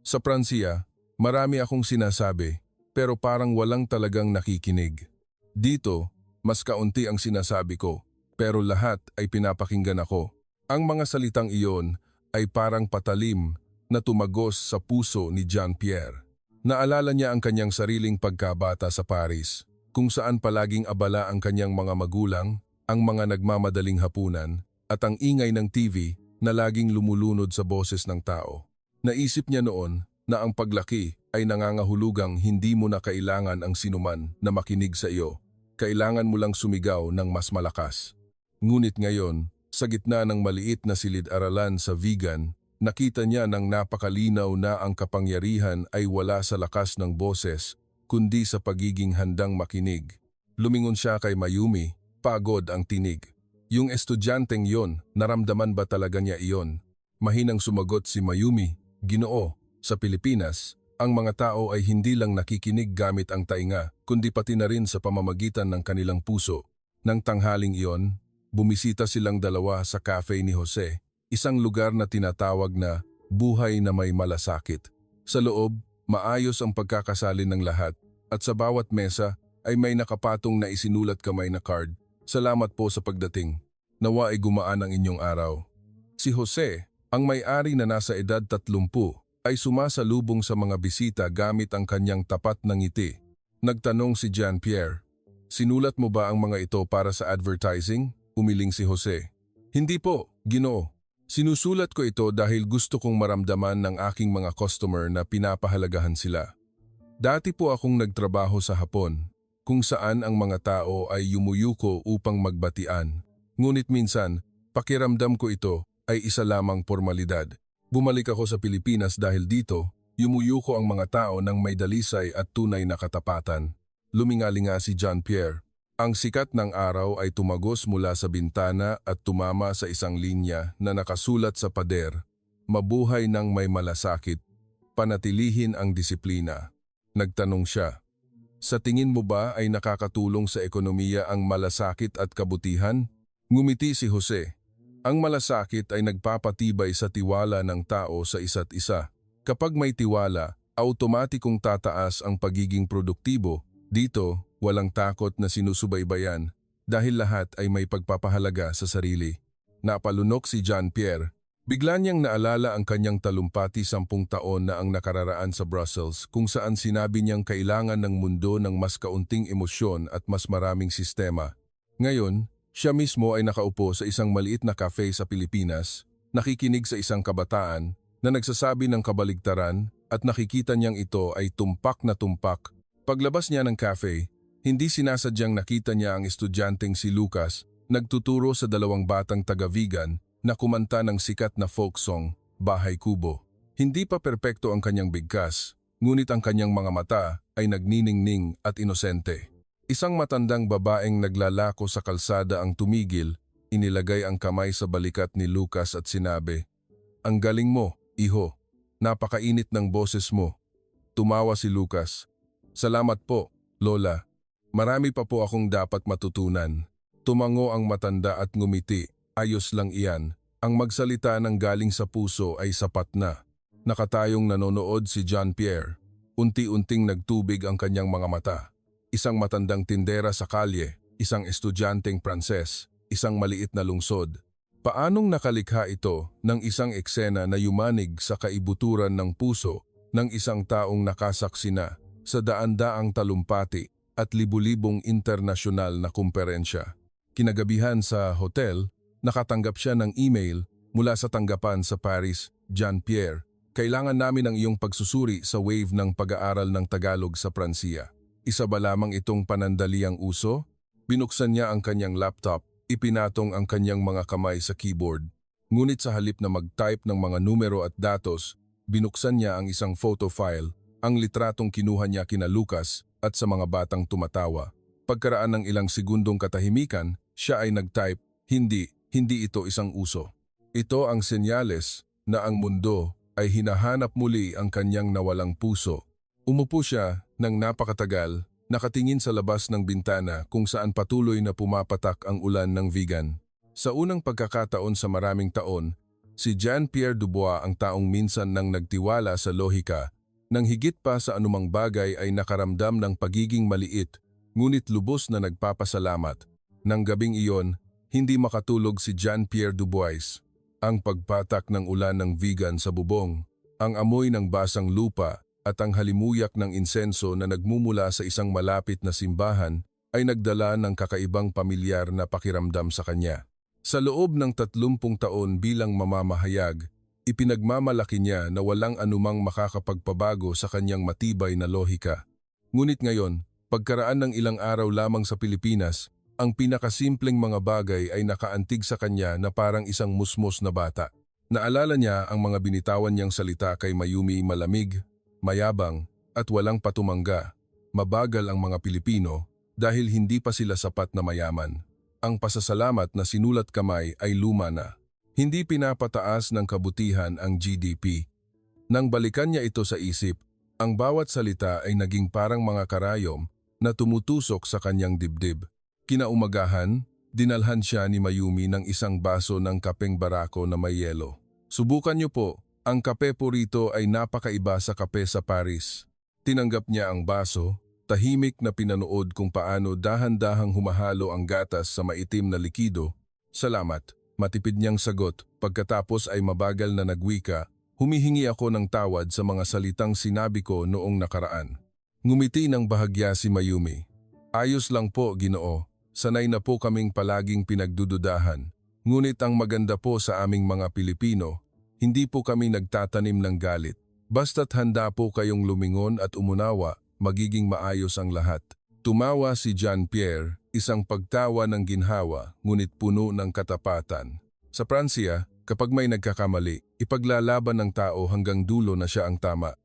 Sa Pransiya, marami akong sinasabi pero parang walang talagang nakikinig. Dito, mas kaunti ang sinasabi ko pero lahat ay pinapakinggan ako. Ang mga salitang iyon ay parang patalim na tumagos sa puso ni Jean-Pierre. Naalala niya ang kanyang sariling pagkabata sa Paris, kung saan palaging abala ang kanyang mga magulang, ang mga nagmamadaling hapunan, at ang ingay ng TV na laging lumulunod sa boses ng tao. Naisip niya noon na ang paglaki ay nangangahulugang hindi mo na kailangan ang sinuman na makinig sa iyo. Kailangan mo lang sumigaw ng mas malakas. Ngunit ngayon, sa gitna ng maliit na silid-aralan sa Vigan, nakita niya ng napakalinaw na ang kapangyarihan ay wala sa lakas ng boses, kundi sa pagiging handang makinig. Lumingon siya kay Mayumi, pagod ang tinig. Yung estudyanteng yon, naramdaman ba talaga niya iyon? Mahinang sumagot si Mayumi, Ginoo, sa Pilipinas, ang mga tao ay hindi lang nakikinig gamit ang tainga, kundi pati na rin sa pamamagitan ng kanilang puso. Nang tanghaling iyon, bumisita silang dalawa sa cafe ni Jose, isang lugar na tinatawag na buhay na may malasakit. Sa loob, maayos ang pagkakasalin ng lahat at sa bawat mesa ay may nakapatong na isinulat kamay na card. Salamat po sa pagdating. Nawa ay gumaan ang inyong araw. Si Jose, ang may-ari na nasa edad 30, ay sumasalubong sa mga bisita gamit ang kanyang tapat na ngiti. Nagtanong si Jean-Pierre, sinulat mo ba ang mga ito para sa advertising? Umiling si Jose. Hindi po, Ginoo. Sinusulat ko ito dahil gusto kong maramdaman ng aking mga customer na pinapahalagahan sila. Dati po akong nagtrabaho sa Hapon, kung saan ang mga tao ay yumuyuko upang magbatian. Ngunit minsan, pakiramdam ko ito ay isa lamang formalidad. Bumalik ako sa Pilipinas dahil dito, yumuyuko ang mga tao ng may dalisay at tunay na katapatan. Lumingalinga si Jean-Pierre. Ang sikat ng araw ay tumagos mula sa bintana at tumama sa isang linya na nakasulat sa pader. Mabuhay ng may malasakit, panatilihin ang disiplina. Nagtanong siya. Sa tingin mo ba ay nakakatulong sa ekonomiya ang malasakit at kabutihan? Ngumiti si Jose. Ang malasakit ay nagpapatibay sa tiwala ng tao sa isa't isa. Kapag may tiwala, automatikong tataas ang pagiging produktibo. Dito, walang takot na sinusubaybayan dahil lahat ay may pagpapahalaga sa sarili. Napalunok si Jean-Pierre. Bigla niyang naalala ang kanyang talumpati 10 taon na ang nakararaan sa Brussels kung saan sinabi niyang kailangan ng mundo ng mas kaunting emosyon at mas maraming sistema. Ngayon, siya mismo ay nakaupo sa isang maliit na cafe sa Pilipinas, nakikinig sa isang kabataan na nagsasabi ng kabaligtaran at nakikita niyang ito ay tumpak na tumpak. Paglabas niya ng cafe, hindi sinasadyang nakita niya ang estudyanteng si Lucas nagtuturo sa 2 batang taga-Vigan na kumanta ng sikat na folk song, Bahay Kubo. Hindi pa perpekto ang kanyang bigkas, ngunit ang kanyang mga mata ay nagniningning at inosente. Isang matandang babaeng naglalako sa kalsada ang tumigil, inilagay ang kamay sa balikat ni Lucas at sinabi, "Ang galing mo, iho. Napakainit ng boses mo." Tumawa si Lucas. "Salamat po, Lola. Marami pa po akong dapat matutunan." Tumango ang matanda at ngumiti. Ayos lang iyan. Ang magsalita ng galing sa puso ay sapat na. Nakatayong nanonood si Jean-Pierre. Unti-unting nagtubig ang kanyang mga mata. Isang matandang tindera sa kalye, isang estudyanteng Pranses, isang maliit na lungsod. Paanong nakalikha ito ng isang eksena na yumanig sa kaibuturan ng puso ng isang taong nakasaksi na sa daan-daang talumpati at libu-libong internasyonal na kumperensya. Kinagabihan sa hotel, nakatanggap siya ng email mula sa tanggapan sa Paris. Jean-Pierre, kailangan namin ang iyong pagsusuri sa wave ng pag-aaral ng Tagalog sa Pransiya. Isa ba lamang itong panandaliang uso? Binuksan niya ang kanyang laptop, ipinatong ang kanyang mga kamay sa keyboard. Ngunit sa halip na mag-type ng mga numero at datos, binuksan niya ang isang photo file, ang litratong kinuha niya kina Lucas at sa mga batang tumatawa. Pagkaraan ng ilang segundong katahimikan, siya ay nag-type, hindi ito isang uso. Ito ang senyales na ang mundo ay hinahanap muli ang kanyang nawalang puso. Umupo siya ng napakatagal, nakatingin sa labas ng bintana kung saan patuloy na pumapatak ang ulan ng vegan. Sa unang pagkakataon sa maraming taon, si Jean-Pierre Dubois ang taong minsan nang nagtiwala sa lohika, nang higit pa sa anumang bagay ay nakaramdam ng pagiging maliit, ngunit lubos na nagpapasalamat. Nang gabing iyon, hindi makatulog si Jean-Pierre Dubois. Ang pagpatak ng ulan ng vegan sa bubong, ang amoy ng basang lupa, at ang halimuyak ng insenso na nagmumula sa isang malapit na simbahan ay nagdala ng kakaibang pamilyar na pakiramdam sa kanya. Sa loob ng 30 taon bilang mamamahayag, ipinagmamalaki niya na walang anumang makakapagpabago sa kanyang matibay na lohika. Ngunit ngayon, pagkaraan ng ilang araw lamang sa Pilipinas, ang pinakasimpleng mga bagay ay nakaantig sa kanya na parang isang musmos na bata. Naalala niya ang mga binitawan niyang salita kay Mayumi, malamig, mayabang, at walang patumangga. Mabagal ang mga Pilipino dahil hindi pa sila sapat na mayaman. Ang pasasalamat na sinulat kamay ay luma na. Hindi pinapataas ng kabutihan ang GDP. Nang balikan niya ito sa isip, ang bawat salita ay naging parang mga karayom na tumutusok sa kanyang dibdib. Kinaumagahan, dinalhan siya ni Mayumi ng isang baso ng kapeng barako na may yelo. Subukan niyo po. Ang kape po rito ay napakaiba sa kape sa Paris. Tinanggap niya ang baso, tahimik na pinanood kung paano dahan-dahang humahalo ang gatas sa maitim na likido. Salamat, matipid niyang sagot. Pagkatapos ay mabagal na nagwika, humihingi ako ng tawad sa mga salitang sinabi ko noong nakaraan. Ngumiti ng bahagya si Mayumi. Ayos lang po, Ginoo. Sanay na po kaming palaging pinagdududahan. Ngunit ang maganda po sa aming mga Pilipino, hindi po kami nagtatanim ng galit. Basta't handa po kayong lumingon at umunawa, magiging maayos ang lahat. Tumawa si Jean-Pierre, isang pagtawa ng ginhawa, ngunit puno ng katapatan. Sa Pransiya, kapag may nagkakamali, ipaglalaban ng tao hanggang dulo na siya ang tama.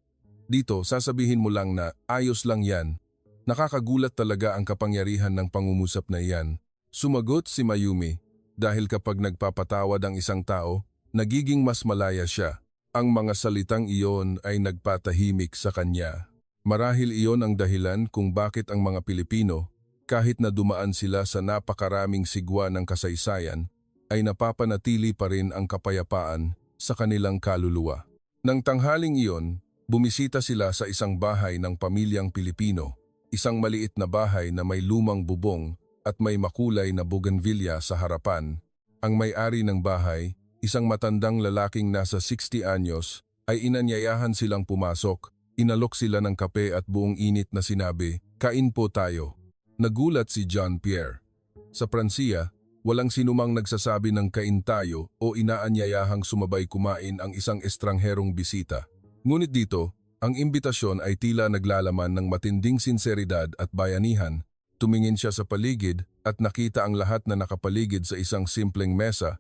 Dito, sasabihin mo lang na ayos lang yan. Nakakagulat talaga ang kapangyarihan ng pangungusap na iyan. Sumagot si Mayumi, dahil kapag nagpapatawad ang isang tao, nagiging mas malaya siya. Ang mga salitang iyon ay nagpatahimik sa kanya. Marahil iyon ang dahilan kung bakit ang mga Pilipino, kahit na dumaan sila sa napakaraming sigwa ng kasaysayan, ay napapanatili pa rin ang kapayapaan sa kanilang kaluluwa. Nang tanghaling iyon, bumisita sila sa isang bahay ng pamilyang Pilipino, isang maliit na bahay na may lumang bubong at may makulay na bougainvillea sa harapan. Ang may-ari ng bahay, isang matandang lalaking nasa 60 anyos, ay inanyayahan silang pumasok. Inalok sila ng kape at buong init na sinabi, "Kain po tayo." Nagulat si Jean-Pierre. Sa Pransiya, walang sinumang nagsasabi ng kain tayo o inaanyayahang sumabay kumain ang isang estrangherong bisita. Ngunit dito, ang imbitasyon ay tila naglalaman ng matinding sinseridad at bayanihan. Tumingin siya sa paligid at nakita ang lahat na nakapaligid sa isang simpleng mesa.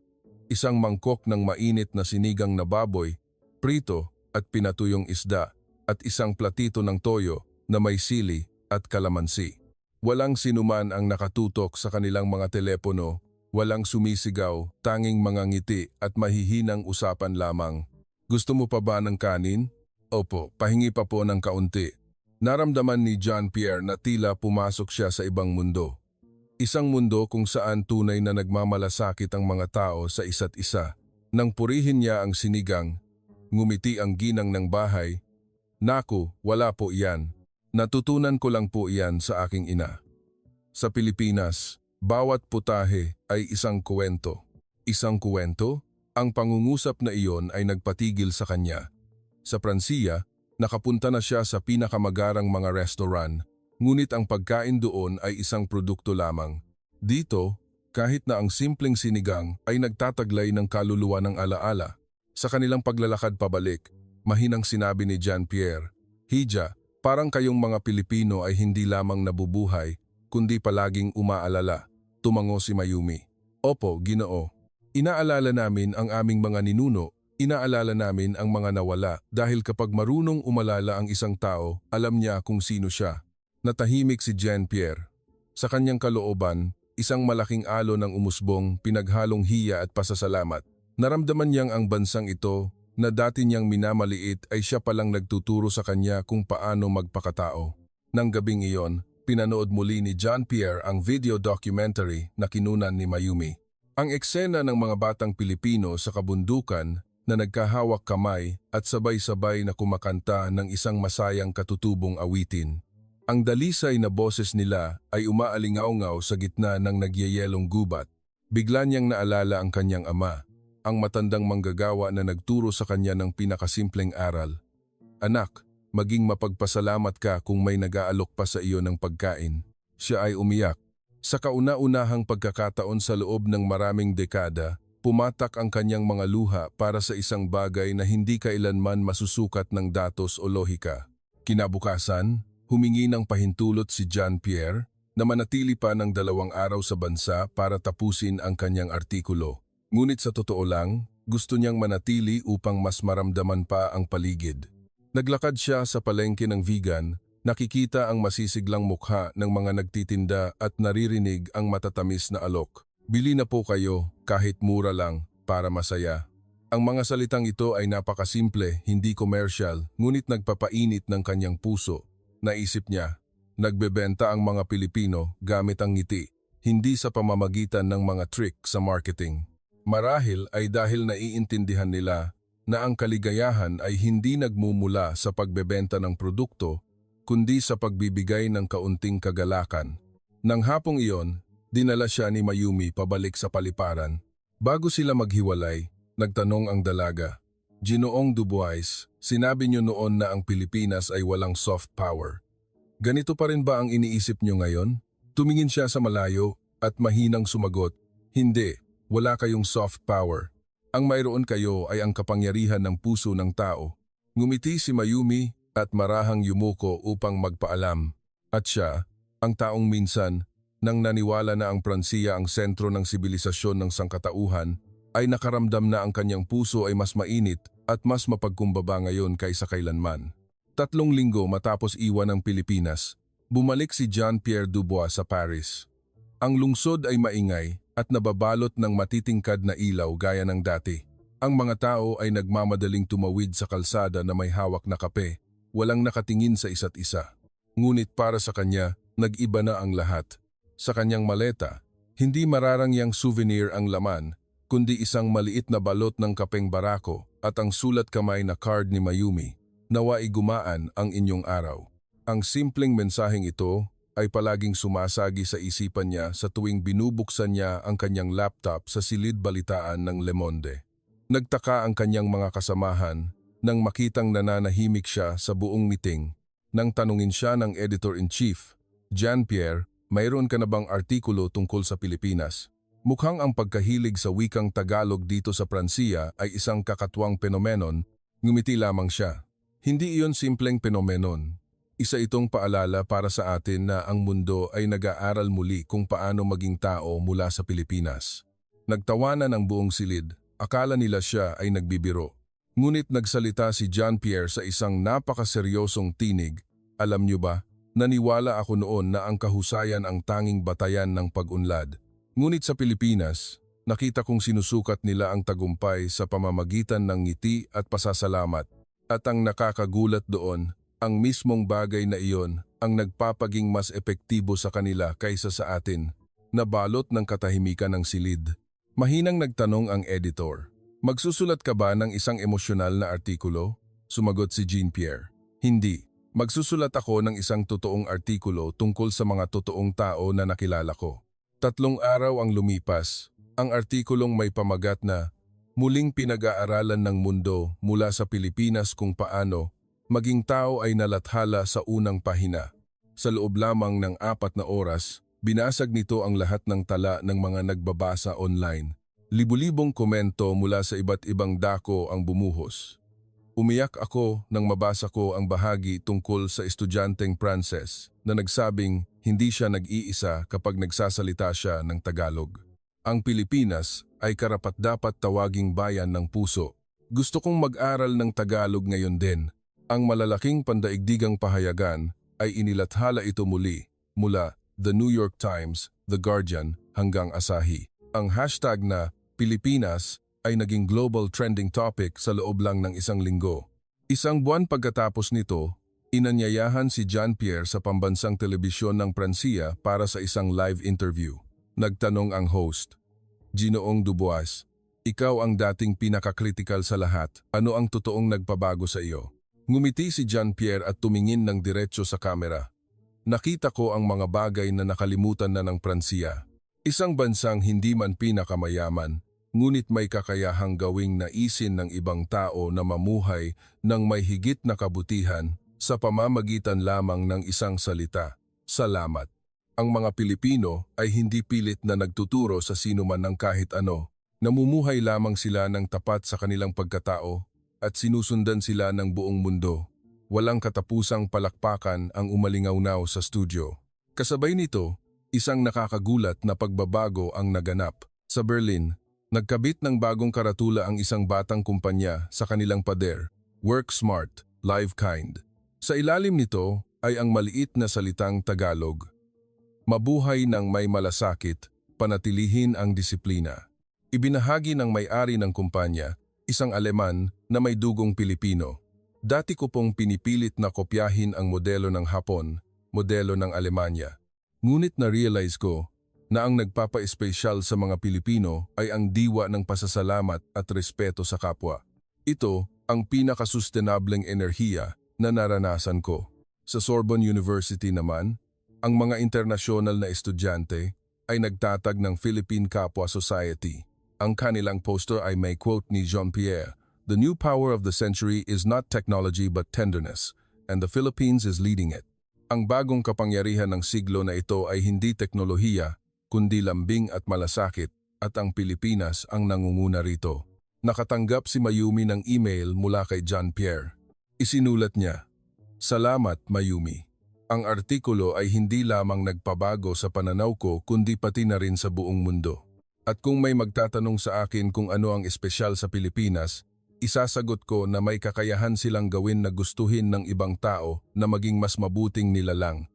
Isang mangkok ng mainit na sinigang na baboy, prito at pinatuyong isda, at isang platito ng toyo na may sili at kalamansi. Walang sinuman ang nakatutok sa kanilang mga telepono, walang sumisigaw, tanging mga ngiti at mahihinang usapan lamang. "Gusto mo pa ba ng kanin?" "Opo, pahingi pa po ng kaunti." Naramdaman ni Jean-Pierre na tila pumasok siya sa ibang mundo. Isang mundo kung saan tunay na nagmamalasakit ang mga tao sa isa't isa. Nang purihin niya ang sinigang, ngumiti ang ginang ng bahay. "Naku, wala po iyan. Natutunan ko lang po iyan sa aking ina." Sa Pilipinas, bawat putahe ay isang kuwento. Isang kuwento, ang pangungusap na iyon ay nagpatigil sa kanya. Sa Pransiya, nakapunta na siya sa pinakamagarang mga restaurant, ngunit ang pagkain doon ay isang produkto lamang. Dito, kahit na ang simpleng sinigang ay nagtataglay ng kaluluwa ng alaala. Sa kanilang paglalakad pabalik, mahinang sinabi ni Jean-Pierre, "Hija, parang kayong mga Pilipino ay hindi lamang nabubuhay, kundi palaging umaalala." Tumango si Mayumi. "Opo, Ginoo. Inaalala namin ang aming mga ninuno, inaalala namin ang mga nawala dahil kapag marunong umalala ang isang tao, alam niya kung sino siya." Natahimik si Jean-Pierre. Sa kanyang kalooban, isang malaking alon ng umusbong, pinaghalong hiya at pasasalamat. Naramdaman niyang ang bansang ito na dati niyang minamaliit ay siya palang nagtuturo sa kanya kung paano magpakatao. Nang gabing iyon, pinanood muli ni Jean-Pierre ang video documentary na kinunan ni Mayumi. Ang eksena ng mga batang Pilipino sa kabundukan na nagkahawak kamay at sabay-sabay na kumakanta ng isang masayang katutubong awitin. Ang dalisay na boses nila ay umaalingaw-ngaw sa gitna ng nagyayelong gubat. Bigla niyang naalala ang kanyang ama, ang matandang manggagawa na nagturo sa kanya ng pinakasimpleng aral. "Anak, maging mapagpasalamat ka kung may nag-aalok pa sa iyo ng pagkain." Siya ay umiyak. Sa kauna-unahang pagkakataon sa loob ng maraming dekada, pumatak ang kanyang mga luha para sa isang bagay na hindi kailanman masusukat ng datos o lohika. Kinabukasan, humingi ng pahintulot si Jean-Pierre na manatili pa ng 2 araw sa bansa para tapusin ang kanyang artikulo. Ngunit sa totoo lang, gusto niyang manatili upang mas maramdaman pa ang paligid. Naglakad siya sa palengke ng vegan, nakikita ang masisiglang mukha ng mga nagtitinda at naririnig ang matatamis na alok. "Bili na po kayo, kahit mura lang, para masaya." Ang mga salitang ito ay napakasimple, hindi commercial, ngunit nagpapainit ng kanyang puso. Naisip niya, nagbebenta ang mga Pilipino gamit ang ngiti, hindi sa pamamagitan ng mga trick sa marketing. Marahil ay dahil naiintindihan nila na ang kaligayahan ay hindi nagmumula sa pagbebenta ng produkto, kundi sa pagbibigay ng kaunting kagalakan. Nang hapong iyon, dinala siya ni Mayumi pabalik sa paliparan. Bago sila maghiwalay, nagtanong ang dalaga, "Ginoong Dubois, sinabi niyo noon na ang Pilipinas ay walang soft power. Ganito pa rin ba ang iniisip niyo ngayon?" Tumingin siya sa malayo at mahinang sumagot, "Hindi. Wala kayong soft power. Ang mayroon kayo ay ang kapangyarihan ng puso ng tao." Ngumiti si Mayumi at marahang yumuko upang magpaalam. At siya, ang taong minsan, nang naniwala na ang Pransiya ang sentro ng sibilisasyon ng sangkatauhan, ay nakaramdam na ang kanyang puso ay mas mainit at mas mapagkumbaba ngayon kaysa kailanman. 3 linggo matapos iwan ang Pilipinas, bumalik si Jean-Pierre Dubois sa Paris. Ang lungsod ay maingay at nababalot ng matitingkad na ilaw gaya ng dati. Ang mga tao ay nagmamadaling tumawid sa kalsada na may hawak na kape, walang nakatingin sa isa't isa. Ngunit para sa kanya, nag-iba na ang lahat. Sa kanyang maleta, hindi mararangyang souvenir ang laman, kundi isang maliit na balot ng kapeng barako at ang sulat kamay na card ni Mayumi, "Nawa igumaan ang inyong araw." Ang simpleng mensaheng ito ay palaging sumasagi sa isipan niya sa tuwing binubuksan niya ang kanyang laptop sa silid balitaan ng Le Monde. Nagtaka ang kanyang mga kasamahan nang makitang nananahimik siya sa buong meeting. Nang tanungin siya ng editor-in-chief, "Jean-Pierre, mayroon ka na bang artikulo tungkol sa Pilipinas?" Mukhang ang pagkahilig sa wikang Tagalog dito sa Pransiya ay isang kakatuwang penomenon, ngumiti lamang siya. Hindi iyon simpleng penomenon. Isa itong paalala para sa atin na ang mundo ay nag-aaral muli kung paano maging tao mula sa Pilipinas. Nagtawanan ang buong silid, akala nila siya ay nagbibiro. Ngunit nagsalita si Jean-Pierre sa isang napakaseryosong tinig. "Alam niyo ba, naniwala ako noon na ang kahusayan ang tanging batayan ng pag-unlad. Ngunit sa Pilipinas, nakita kong sinusukat nila ang tagumpay sa pamamagitan ng ngiti at pasasalamat. At ang nakakagulat doon, ang mismong bagay na iyon ang nagpapaging mas epektibo sa kanila kaysa sa atin." Nabalot ng katahimikan ng silid. Mahinang nagtanong ang editor, "Magsusulat ka ba ng isang emosyonal na artikulo?" Sumagot si Jean-Pierre, "Hindi. Magsusulat ako ng isang totoong artikulo tungkol sa mga totoong tao na nakilala ko." 3 araw ang lumipas, Ang artikulong may pamagat na muling pinag-aaralan ng mundo mula sa Pilipinas kung paano maging tao ay nalathala sa unang pahina. Sa loob lamang ng 4 na oras, binasag nito ang lahat ng tala ng mga nagbabasa online. Libu-libong komento mula sa iba't ibang dako ang bumuhos. Umiyak ako nang mabasa ko ang bahagi tungkol sa estudyanteng Pranses na nagsabing hindi siya nag-iisa kapag nagsasalita siya ng Tagalog. Ang Pilipinas ay karapat-dapat tawaging bayan ng puso. Gusto kong mag-aral ng Tagalog ngayon din. Ang malalaking pandaigdigang pahayagan ay inilathala ito muli mula The New York Times, The Guardian hanggang Asahi. Ang hashtag na Pilipinas ay naging global trending topic sa loob lang ng 1 linggo. 1 buwan pagkatapos nito, inanyayahan si Jean-Pierre sa pambansang telebisyon ng Pransiya para sa isang live interview. Nagtanong ang host, Ginoong Dubois, ikaw ang dating pinaka-critical sa lahat. Ano ang totoong nagpabago sa iyo? Ngumiti si Jean-Pierre at tumingin ng diretso sa kamera. Nakita ko ang mga bagay na nakalimutan na ng Pransiya. Isang bansang hindi man pinakamayaman, ngunit may kakayahang gawing naisin ng ibang tao na mamuhay ng may higit na kabutihan sa pamamagitan lamang ng isang salita, salamat. Ang mga Pilipino ay hindi pilit na nagtuturo sa sino man ng kahit ano. Namumuhay lamang sila ng tapat sa kanilang pagkatao at sinusundan sila ng buong mundo. Walang katapusang palakpakan ang umalingawnaw sa studio. Kasabay nito, isang nakakagulat na pagbabago ang naganap. Sa Berlin, nagkabit ng bagong karatula ang isang batang kumpanya sa kanilang pader, Work Smart, Live Kind. Sa ilalim nito ay ang maliit na salitang Tagalog. Mabuhay ng may malasakit, panatilihin ang disiplina. Ibinahagi ng may-ari ng kumpanya, isang Aleman na may dugong Pilipino. Dati ko pong pinipilit na kopyahin ang modelo ng Hapon, modelo ng Alemanya. Ngunit na-realize ko na ang nagpapa-espesyal sa mga Pilipino ay ang diwa ng pasasalamat at respeto sa kapwa. Ito ang pinaka-sustainableng enerhiya na naranasan ko. Sa Sorbonne University naman, ang mga internasyonal na estudyante ay nagtatag ng Philippine Kapwa Society. Ang kanilang poster ay may quote ni Jean-Pierre, "The new power of the century is not technology but tenderness, and the Philippines is leading it." Ang bagong kapangyarihan ng siglo na ito ay hindi teknolohiya, kundi lambing at malasakit, at ang Pilipinas ang nangunguna rito. Nakatanggap si Mayumi ng email mula kay Jean-Pierre. Isinulat niya, "Salamat, Mayumi. Ang artikulo ay hindi lamang nagpabago sa pananaw ko kundi pati na rin sa buong mundo. At kung may magtatanong sa akin kung ano ang espesyal sa Pilipinas, isasagot ko na may kakayahan silang gawin na gustuhin ng ibang tao na maging mas mabuting nila lang."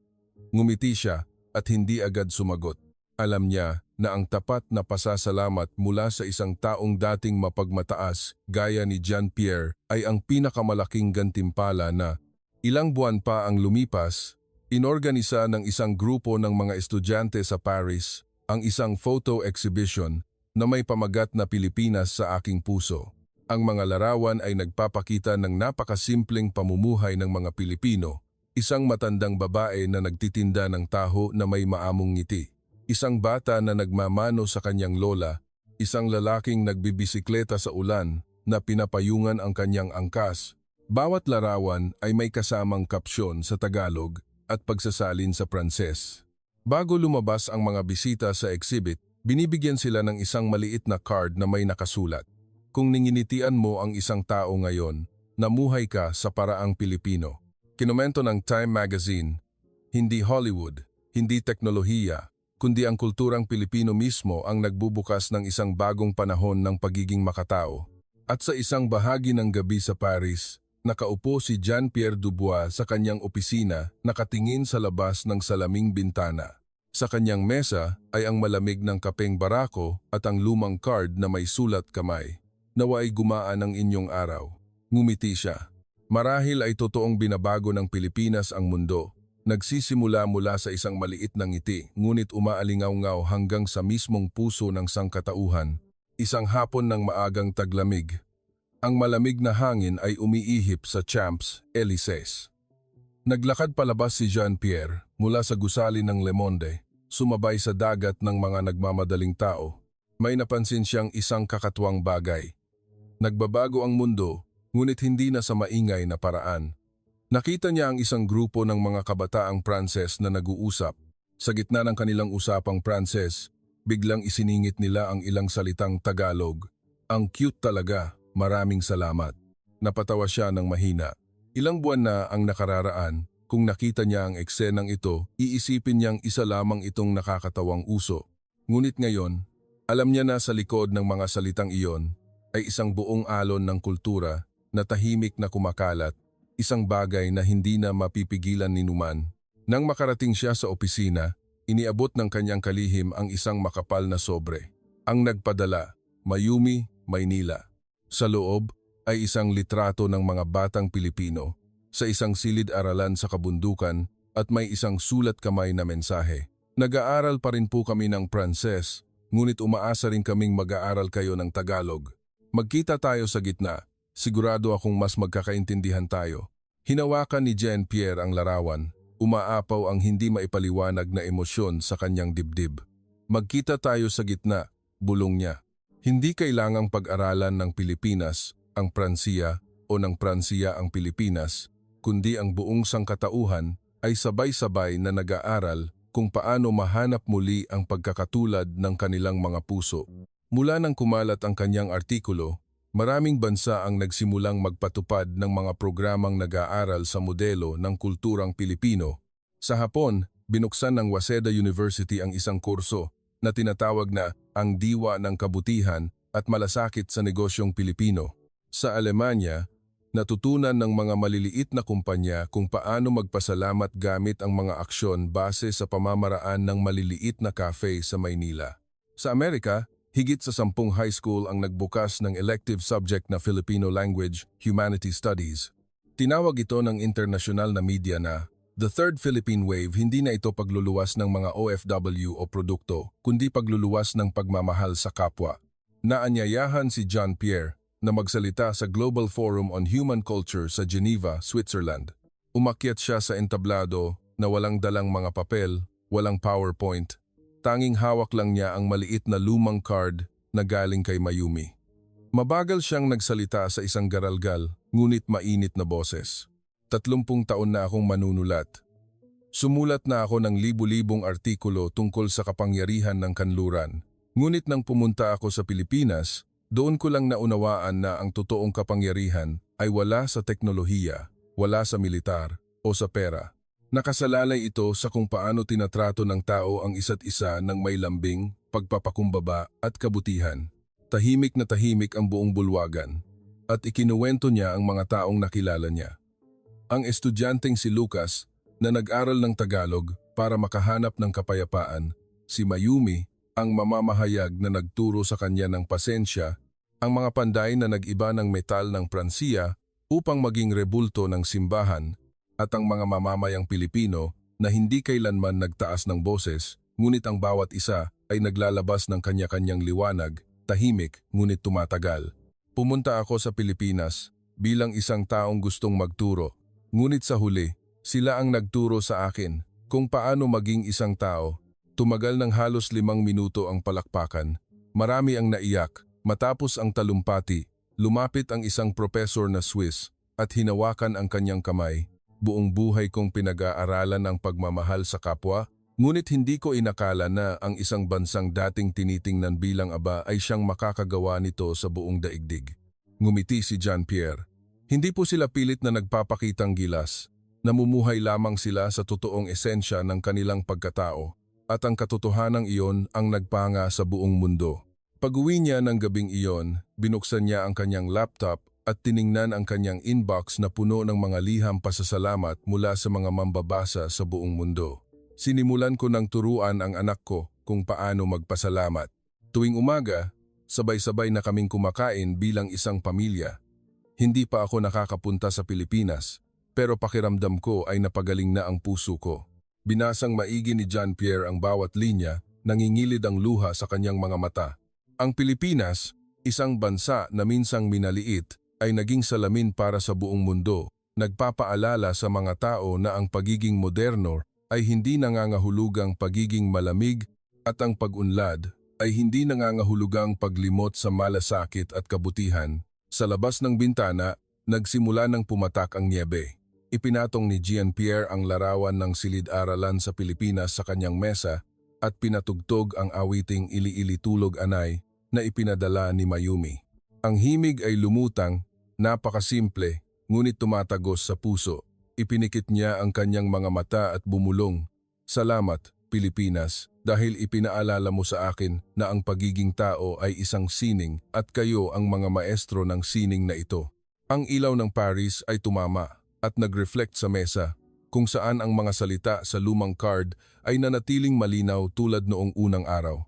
Ngumiti siya at hindi agad sumagot. Alam niya na ang tapat na pasasalamat mula sa isang taong dating mapagmataas gaya ni Jean-Pierre ay ang pinakamalaking gantimpala na ilang buwan pa ang lumipas, inorganisa ng isang grupo ng mga estudyante sa Paris ang isang photo exhibition na may pamagat na Pilipinas sa aking puso. Ang mga larawan ay nagpapakita ng napakasimpleng pamumuhay ng mga Pilipino, isang matandang babae na nagtitinda ng taho na may maamong ngiti. Isang bata na nagmamano sa kanyang lola, isang lalaking nagbibisikleta sa ulan na pinapayungan ang kanyang angkas. Bawat larawan ay may kasamang kapsyon sa Tagalog at pagsasalin sa Pranses. Bago lumabas ang mga bisita sa exhibit, binibigyan sila ng isang maliit na card na may nakasulat. Kung ninginitian mo ang isang tao ngayon, namuhay ka sa paraang Pilipino. Kinomento ng Time Magazine, hindi Hollywood, hindi teknolohiya, kundi ang kulturang Pilipino mismo ang nagbubukas ng isang bagong panahon ng pagiging makatao. At sa isang bahagi ng gabi sa Paris, nakaupo si Jean-Pierre Dubois sa kanyang opisina, nakatingin sa labas ng salaming bintana. Sa kanyang mesa ay ang malamig ng kapeng barako at ang lumang card na may sulat kamay. "Nawa'y gumaan ang inyong araw." Ngumiti siya. Marahil ay totoong binabago ng Pilipinas ang mundo. Nagsisimula mula sa isang maliit na ngiti, ngunit umaalingaw-ngaw hanggang sa mismong puso ng sangkatauhan. Isang hapon ng maagang taglamig. Ang malamig na hangin ay umiihip sa Champs-Élysées. Naglakad palabas si Jean-Pierre mula sa gusali ng Le Monde, sumabay sa dagat ng mga nagmamadaling tao. may napansin siyang isang kakatuwang bagay. Nagbabago ang mundo, ngunit hindi na sa maingay na paraan. Nakita niya ang isang grupo ng mga kabataang Pranses na nag-uusap. Sa gitna ng kanilang usapang Pranses, biglang isiningit nila ang ilang salitang Tagalog. Ang cute talaga, maraming salamat. Napatawa siya ng mahina. Ilang buwan na ang nakararaan, kung nakita niya ang eksenang ito, iisipin niyang isa lamang itong nakakatawang uso. Ngunit ngayon, alam niya na sa likod ng mga salitang iyon ay isang buong alon ng kultura na tahimik na kumakalat, isang bagay na hindi na mapipigilan ni Numan. Nang makarating siya sa opisina, iniabot ng kanyang kalihim ang isang makapal na sobre. Ang nagpadala, Mayumi, Maynila. Sa loob ay isang litrato ng mga batang Pilipino sa isang silid-aralan sa kabundukan at may isang sulat kamay na mensahe. Nag-aaral pa rin po kami ng Pranses, ngunit umaasa rin kaming mag-aaral kayo ng Tagalog. Magkita tayo sa gitna, sigurado akong mas magkakaintindihan tayo. Hinawakan ni Jean-Pierre ang larawan, umaapaw ang hindi maipaliwanag na emosyon sa kanyang dibdib. Magkita tayo sa gitna, bulong niya. Hindi kailangang pag-aralan ng Pilipinas ang Pransiya o ng Pransiya ang Pilipinas, kundi ang buong sangkatauhan ay sabay-sabay na nag-aaral kung paano mahanap muli ang pagkakatulad ng kanilang mga puso. Mula nang kumalat ang kanyang artikulo, maraming bansa ang nagsimulang magpatupad ng mga programang nag-aaral sa modelo ng kulturang Pilipino. Sa Hapon, binuksan ng Waseda University ang isang kurso na tinatawag na ang Diwa ng Kabutihan at Malasakit sa Negosyong Pilipino. Sa Alemanya, natutunan ng mga maliliit na kumpanya kung paano magpasalamat gamit ang mga aksyon base sa pamamaraan ng maliliit na cafe sa Maynila. Sa Amerika, higit sa 10 high school ang nagbukas ng elective subject na Filipino Language Humanity Studies. Tinawag ito ng internasyonal na media na The Third Philippine Wave. Hindi na ito pagluluwas ng mga OFW o produkto, kundi pagluluwas ng pagmamahal sa kapwa. Naanyayahan si Jean-Pierre na magsalita sa Global Forum on Human Culture sa Geneva, Switzerland. Umakyat siya sa entablado na walang dalang mga papel, walang PowerPoint. Tanging hawak lang niya ang maliit na lumang card na galing kay Mayumi. Mabagal siyang nagsalita sa isang garalgal, ngunit mainit na boses. 30 taon na akong manunulat. Sumulat na ako ng libu-libong artikulo tungkol sa kapangyarihan ng kanluran. Ngunit nang pumunta ako sa Pilipinas, doon ko lang naunawaan na ang totoong kapangyarihan ay wala sa teknolohiya, wala sa militar o sa pera. Nakasalalay ito sa kung paano tinatrato ng tao ang isa't isa ng may lambing, pagpapakumbaba at kabutihan. Tahimik na tahimik ang buong bulwagan at ikinuwento niya ang mga taong nakilala niya. Ang estudyanteng si Lucas na nag-aral ng Tagalog para makahanap ng kapayapaan, si Mayumi ang mamamahayag na nagturo sa kanya ng pasensya, ang mga panday na nag-iba ng metal ng Pransiya upang maging rebulto ng simbahan, at ang mga mamamayang Pilipino na hindi kailanman nagtaas ng boses, ngunit ang bawat isa ay naglalabas ng kanya-kanyang liwanag, tahimik ngunit tumatagal. Pumunta ako sa Pilipinas bilang isang taong gustong magturo, ngunit sa huli, sila ang nagturo sa akin kung paano maging isang tao. Tumagal ng halos 5 minuto ang palakpakan. Marami ang naiyak. Matapos ang talumpati, lumapit ang isang profesor na Swiss at hinawakan ang kanyang kamay. Buong buhay kong pinag-aaralan ang pagmamahal sa kapwa, ngunit hindi ko inakala na ang isang bansang dating tinitingnan bilang aba ay siyang makakagawa nito sa buong daigdig. Ngumiti si Jean-Pierre. Hindi po sila pilit na nagpapakitang gilas. Namumuhay lamang sila sa totoong esensya ng kanilang pagkatao, at ang katotohanang iyon ang nagpanga sa buong mundo. Pag-uwi niya ng gabing iyon, binuksan niya ang kanyang laptop at tiningnan ang kanyang inbox na puno ng mga liham pasasalamat mula sa mga mambabasa sa buong mundo. Sinimulan ko ng turuan ang anak ko kung paano magpasalamat. Tuwing umaga, sabay-sabay na kaming kumakain bilang isang pamilya. Hindi pa ako nakakapunta sa Pilipinas, pero pakiramdam ko ay napagaling na ang puso ko. Binasang maigi ni Jean-Pierre ang bawat linya, nangingilid ang luha sa kanyang mga mata. Ang Pilipinas, isang bansa na minsang minaliit, ay naging salamin para sa buong mundo, nagpapaalala sa mga tao na ang pagiging moderno ay hindi nangangahulugang pagiging malamig, at ang pag-unlad ay hindi nangangahulugang paglimot sa malasakit at kabutihan. Sa labas ng bintana, nagsimula ng pumatak ang nyebe. Ipinatong ni Jean-Pierre ang larawan ng silid-aralan sa Pilipinas sa kanyang mesa at pinatugtog ang awiting Ili-ili Tulog Anay na ipinadala ni Mayumi. Ang himig ay lumutang, napakasimple, ngunit tumatagos sa puso. Ipinikit niya ang kanyang mga mata at bumulong. Salamat, Pilipinas, dahil ipinaalala mo sa akin na ang pagiging tao ay isang sining at kayo ang mga maestro ng sining na ito. Ang ilaw ng Paris ay tumama at nag-reflect sa mesa, kung saan ang mga salita sa lumang card ay nanatiling malinaw tulad noong unang araw.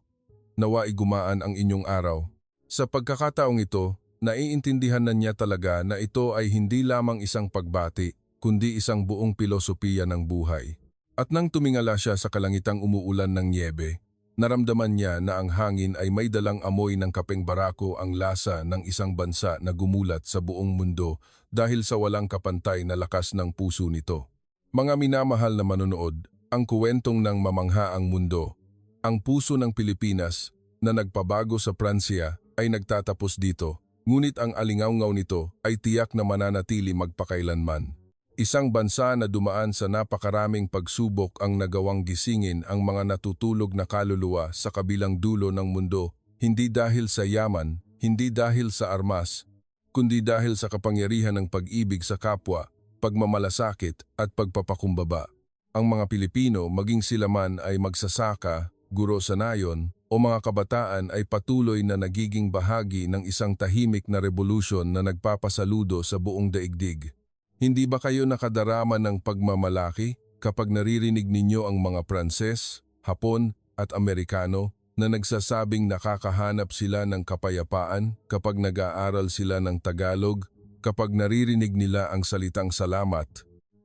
Nawa'y gumaan ang inyong araw. Sa pagkakataong ito, naiintindihan na niya talaga na ito ay hindi lamang isang pagbati, kundi isang buong pilosopiya ng buhay. At nang tumingala siya sa kalangitang umuulan ng nyebe, naramdaman niya na ang hangin ay may dalang amoy ng kapeng barako, ang lasa ng isang bansa na gumulat sa buong mundo dahil sa walang kapantay na lakas ng puso nito. Mga minamahal na manonood, ang kuwentong ng mamangha ang mundo, ang puso ng Pilipinas na nagpabago sa Pransya ay nagtatapos dito, ngunit ang alingawngaw nito ay tiyak na mananatili magpakailanman. Isang bansa na dumaan sa napakaraming pagsubok ang nagawang gisingin ang mga natutulog na kaluluwa sa kabilang dulo ng mundo, hindi dahil sa yaman, hindi dahil sa armas, kundi dahil sa kapangyarihan ng pag-ibig sa kapwa, pagmamalasakit at pagpapakumbaba. Ang mga Pilipino, maging sila man ay magsasaka, guro sa nayon, o mga kabataan ay patuloy na nagiging bahagi ng isang tahimik na revolusyon na nagpapasaludo sa buong daigdig. Hindi ba kayo nakadarama ng pagmamalaki kapag naririnig ninyo ang mga Pranses, Hapon at Amerikano na nagsasabing nakakahanap sila ng kapayapaan kapag nag-aaral sila ng Tagalog, kapag naririnig nila ang salitang salamat?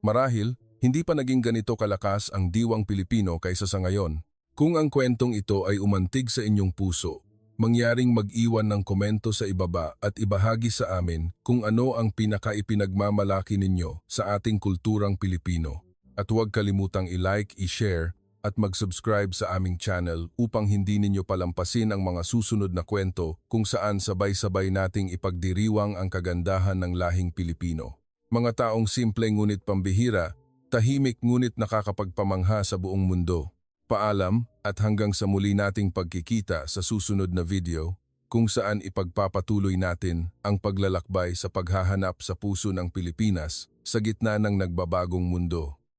Marahil, hindi pa naging ganito kalakas ang diwang Pilipino kaysa sa ngayon. Kung ang kwentong ito ay umantig sa inyong puso, mangyaring mag-iwan ng komento sa ibaba at ibahagi sa amin kung ano ang pinaka-ipinagmamalaki ninyo sa ating kulturang Pilipino. At huwag kalimutang i-like, i-share at mag-subscribe sa aming channel upang hindi ninyo palampasin ang mga susunod na kwento kung saan sabay-sabay nating ipagdiriwang ang kagandahan ng lahing Pilipino. Mga taong simple ngunit pambihira, tahimik ngunit nakakapagpamangha sa buong mundo. Paalam at hanggang sa muli nating pagkikita sa susunod na video kung saan ipagpapatuloy natin ang paglalakbay sa paghahanap sa puso ng Pilipinas sa gitna ng nagbabagong mundo.